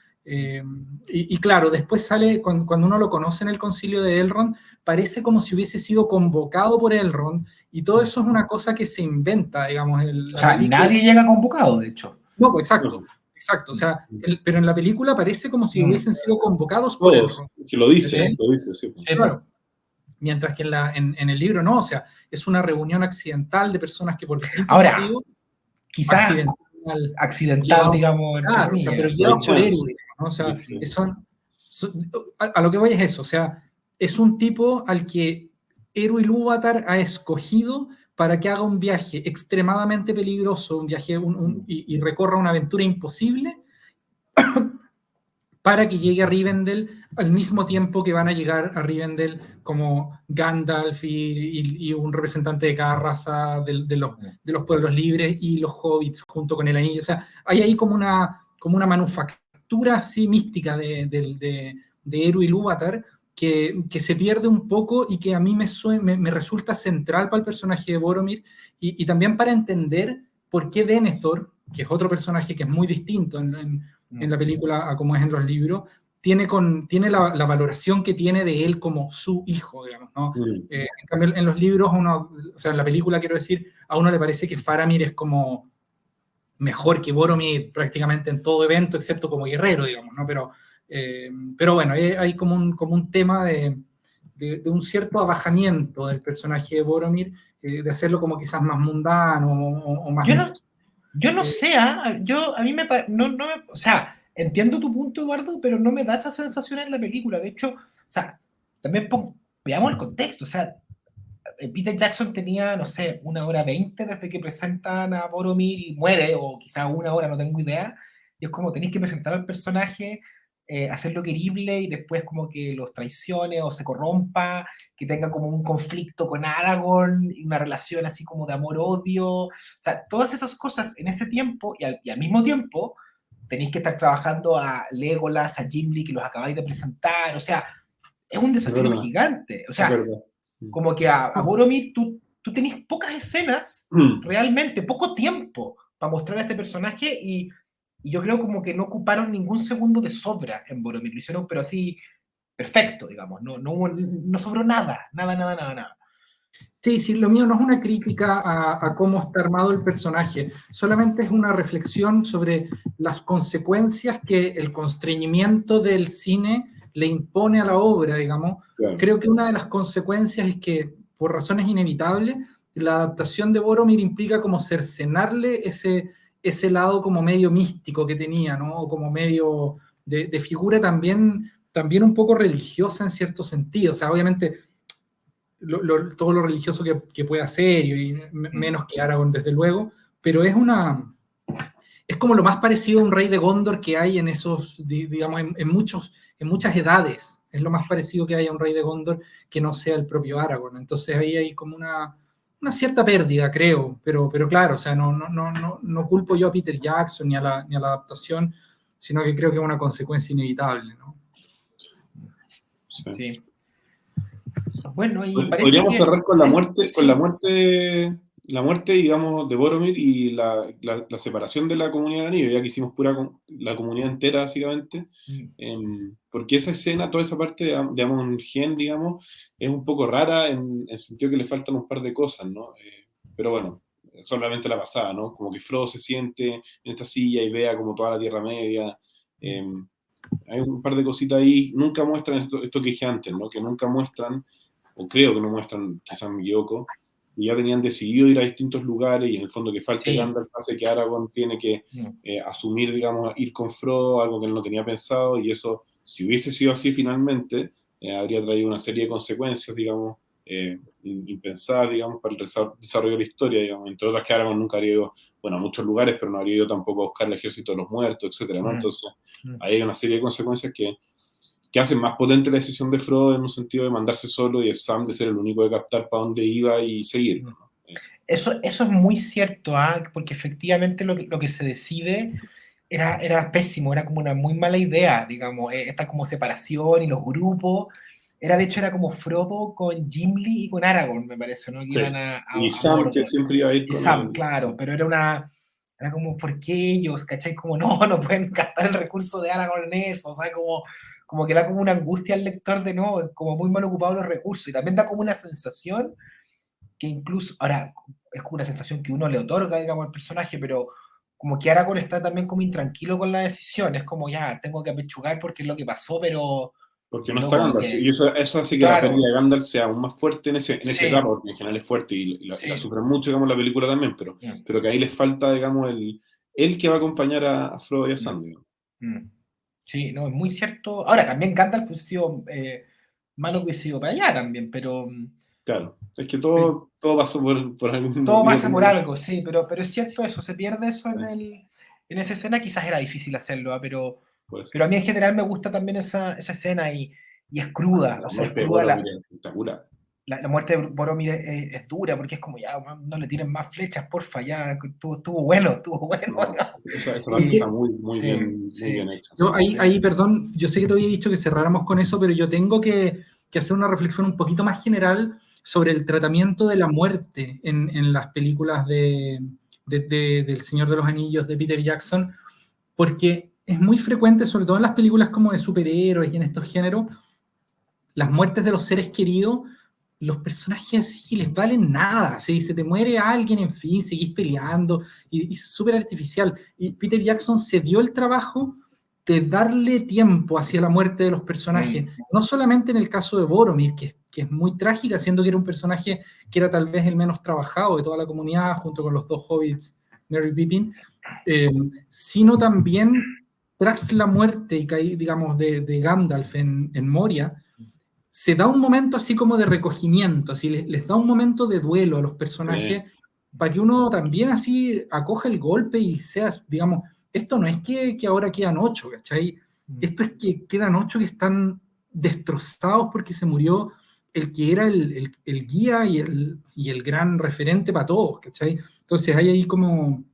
Y claro, después sale, cuando uno lo conoce en el concilio de Elrond, parece como si hubiese sido convocado por Elrond, y todo eso es una cosa que se inventa, digamos. O sea, nadie llega convocado, de hecho. No, pues exacto. O sea, pero en la película parece como si hubiesen sido convocados por Elrond. Que lo dice, sí. Claro. Mientras que en el libro no, o sea, es una reunión accidental de personas que por distintos motivos, quizás accidental, digamos. Claro, o sea, pero guiados por héroes, ¿no? O sea, a lo que voy es eso, o sea, es un tipo al que Eru Ilúvatar ha escogido para que haga un viaje extremadamente peligroso, un viaje y recorra una aventura imposible para que llegue a Rivendell al mismo tiempo que van a llegar a Rivendell como Gandalf y un representante de cada raza de los pueblos libres y los hobbits junto con el anillo. O sea, hay ahí como una manufactura así mística de Eru Ilúvatar que se pierde un poco y que a mí me resulta central para el personaje de Boromir y también para entender por qué Denethor que es otro personaje que es muy distinto en la película a como es en los libros, tiene la valoración que tiene de él como su hijo, digamos, ¿no? En cambio, en los libros, o sea, en la película, quiero decir, a uno le parece que Faramir es como mejor que Boromir prácticamente en todo evento, excepto como guerrero, digamos, ¿no? Pero bueno, hay como un tema de un cierto abajamiento del personaje de Boromir, de hacerlo como quizás más mundano o más... Yo no sé, a mí o sea, entiendo tu punto, Eduardo, pero no me da esa sensación en la película. De hecho, o sea, también veamos el contexto. O sea, Peter Jackson tenía, no sé, 1 hora 20 desde que presentan a Boromir y muere, o quizá 1 hora, no tengo idea. Y es como tenéis que presentar al personaje, hacerlo querible y después como que los traicione o se corrompa, que tenga como un conflicto con Aragorn, una relación así como de amor-odio. O sea, todas esas cosas en ese tiempo y al mismo tiempo tenéis que estar trabajando a Legolas, a Gimli, que los acabáis de presentar. O sea, es un desafío gigante. O sea, como que a Boromir tú tenés pocas escenas, realmente, poco tiempo para mostrar a este personaje y yo creo como que no ocuparon ningún segundo de sobra en Boromir, lo hicieron pero así perfecto, digamos, no sobró nada. Sí, lo mío no es una crítica a cómo está armado el personaje, solamente es una reflexión sobre las consecuencias que el constreñimiento del cine le impone a la obra, digamos. Claro. Creo que una de las consecuencias es que, por razones inevitables, la adaptación de Boromir implica como cercenarle ese lado como medio místico que tenía, ¿no? O como medio de figura también un poco religiosa en cierto sentido. O sea, obviamente todo lo religioso que puede hacer y menos que Aragorn, desde luego, pero es como lo más parecido a un rey de Gondor que hay en esos, digamos, en muchas edades. Es lo más parecido que hay a un rey de Gondor que no sea el propio Aragorn. Entonces ahí hay como una cierta pérdida, creo, pero claro, o sea, no culpo yo a Peter Jackson ni a la adaptación, sino que creo que es una consecuencia inevitable, ¿no? Sí. Bueno, y podríamos cerrar con la muerte, con la muerte, digamos, de Boromir y la separación de la comunidad de anillo, ya que hicimos la comunidad entera, básicamente, porque esa escena, toda esa parte de Amon Hen, digamos, es un poco rara en el sentido que le faltan un par de cosas, ¿no? Pero bueno, solamente la pasada, ¿no? Como que Frodo se siente en esta silla y vea como toda la Tierra Media. Hay un par de cositas ahí, nunca muestran esto que dije antes, ¿no? Que nunca muestran, o creo que no muestran, quizás me equivoco, y ya tenían decidido ir a distintos lugares, y en el fondo que falta Gandalf hace que Aragorn tiene que asumir, digamos, ir con Frodo, algo que él no tenía pensado, y eso, si hubiese sido así finalmente, habría traído una serie de consecuencias, digamos, impensadas, digamos, para el desarrollo de la historia, digamos, entre otras que Aragorn nunca habría ido, bueno, a muchos lugares, pero no habría ido tampoco a buscar el ejército de los muertos, etcétera, ¿no? Entonces, ahí hay una serie de consecuencias que hacen más potente la decisión de Frodo en un sentido de mandarse solo y de Sam de ser el único de captar para dónde iba y seguir, ¿no? Eso es muy cierto, porque efectivamente lo que se decide era pésimo, era como una muy mala idea, digamos, esta como separación y los grupos. De hecho, era como Frodo con Gimli y con Aragorn, me parece, ¿no? Que iban y Sam, Mordor. Que siempre iba a ir con Sam, claro, pero era como, ¿por qué ellos? ¿Cachai? Como, no pueden gastar el recurso de Aragorn en eso, o sea, como que da como una angustia al lector de no, como muy mal ocupados los recursos, y también da como una sensación que incluso, ahora, es como una sensación que uno le otorga, digamos, al personaje, pero como que Aragorn está también como intranquilo con la decisión, es como ya, tengo que apechugar porque es lo que pasó, pero... Porque no está Gandalf, y eso hace que la pérdida de Gandalf sea aún más fuerte en ese tramo, porque en general es fuerte y la sufren mucho, digamos, la película también, pero que ahí les falta, digamos, el que va a acompañar a Frodo y a Sam, digamos. Sí, no, es muy cierto. Ahora, también Gandalf hubiese sido malo que hubiese sido para allá también, pero... Claro, es que todo pasó por algún... Todo pasa por algo, sí, pero es cierto eso, se pierde eso en esa escena, quizás era difícil hacerlo, pero a mí en general me gusta también esa escena y es cruda, o sea, es cruda la muerte de Boromir es dura, porque es como, ya, no le tiren más flechas, porfa, ya, estuvo bueno. No, esa está muy bien hecha. Yo ahí, perdón, yo sé que te había dicho que cerráramos con eso, pero yo tengo que hacer una reflexión un poquito más general sobre el tratamiento de la muerte en las películas de del Señor de los Anillos de Peter Jackson, porque es muy frecuente, sobre todo en las películas como de superhéroes y en estos géneros, las muertes de los seres queridos, los personajes así les valen nada. Si se te muere alguien, en fin, seguís peleando, y es súper artificial. Y Peter Jackson se dio el trabajo de darle tiempo hacia la muerte de los personajes, no solamente en el caso de Boromir, que es muy trágica, siendo que era un personaje que era tal vez el menos trabajado de toda la comunidad, junto con los dos hobbits, Merry y Pippin, sino también tras la muerte, digamos, de Gandalf en Moria, se da un momento así como de recogimiento, así les da un momento de duelo a los personajes, para que uno también así acoja el golpe y sea, digamos, esto no es que ahora quedan 8, ¿cachai? Esto es que quedan 8 que están destrozados porque se murió el que era el guía y el gran referente para todos, ¿cachai? Entonces hay ahí como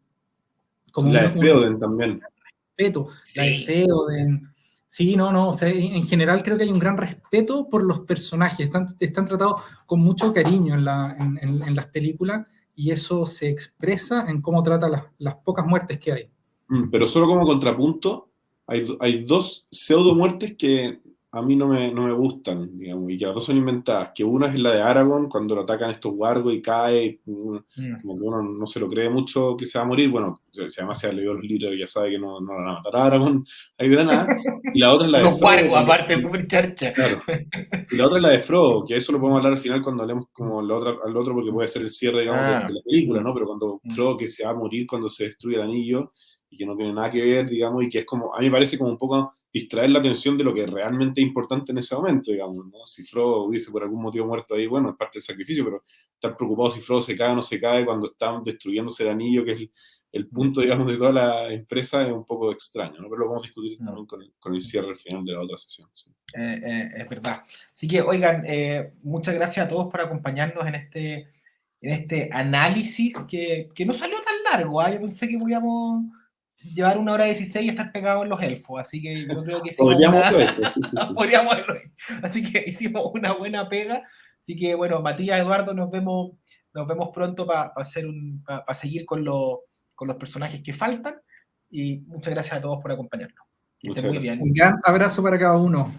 la de Theoden también. Respeto, Sí. la de Theoden. Sí, no, o sea, en general creo que hay un gran respeto por los personajes, están tratados con mucho cariño en las películas, y eso se expresa en cómo trata las pocas muertes que hay. Pero solo como contrapunto, hay dos pseudo muertes que a mí no me gustan, digamos, y que las dos son inventadas. Que una es la de Aragorn, cuando lo atacan estos wargos y cae, como que uno no se lo cree mucho que se va a morir. Bueno, si además se ha leído los libros y ya sabe que no van a matar a Aragorn ahí de la nada. Y la otra es la de Los Frodo. wargos, aparte, súper charcha. Claro. Y la otra es la de Frodo, que eso lo podemos hablar al final cuando hablemos como al otro, porque puede ser el cierre, digamos, de la película, ¿no? Pero cuando Frodo, que se va a morir cuando se destruye el anillo, y que no tiene nada que ver, digamos, y que es como, a mí me parece como un poco distraer la atención de lo que realmente es importante en ese momento, digamos, ¿no? Si Frodo hubiese por algún motivo muerto ahí, bueno, es parte del sacrificio, pero estar preocupado si Frodo se cae o no se cae cuando están destruyéndose el anillo, que es el punto, digamos, de toda la empresa, es un poco extraño, ¿no? Pero lo vamos a discutir también con el cierre al final de la otra sesión. Sí. Es verdad. Así que, oigan, muchas gracias a todos por acompañarnos en este análisis que no salió tan largo, ¿eh? Yo pensé que podíamos llevar 1 hora 16 y estar pegados en los elfos, así que yo creo que hicimos podríamos haberlo hecho. Así que hicimos una buena pega. Así que, bueno, Matías, Eduardo, nos vemos pronto para seguir con los personajes que faltan, y muchas gracias a todos por acompañarnos. Que estén muy bien. Un gran abrazo para cada uno.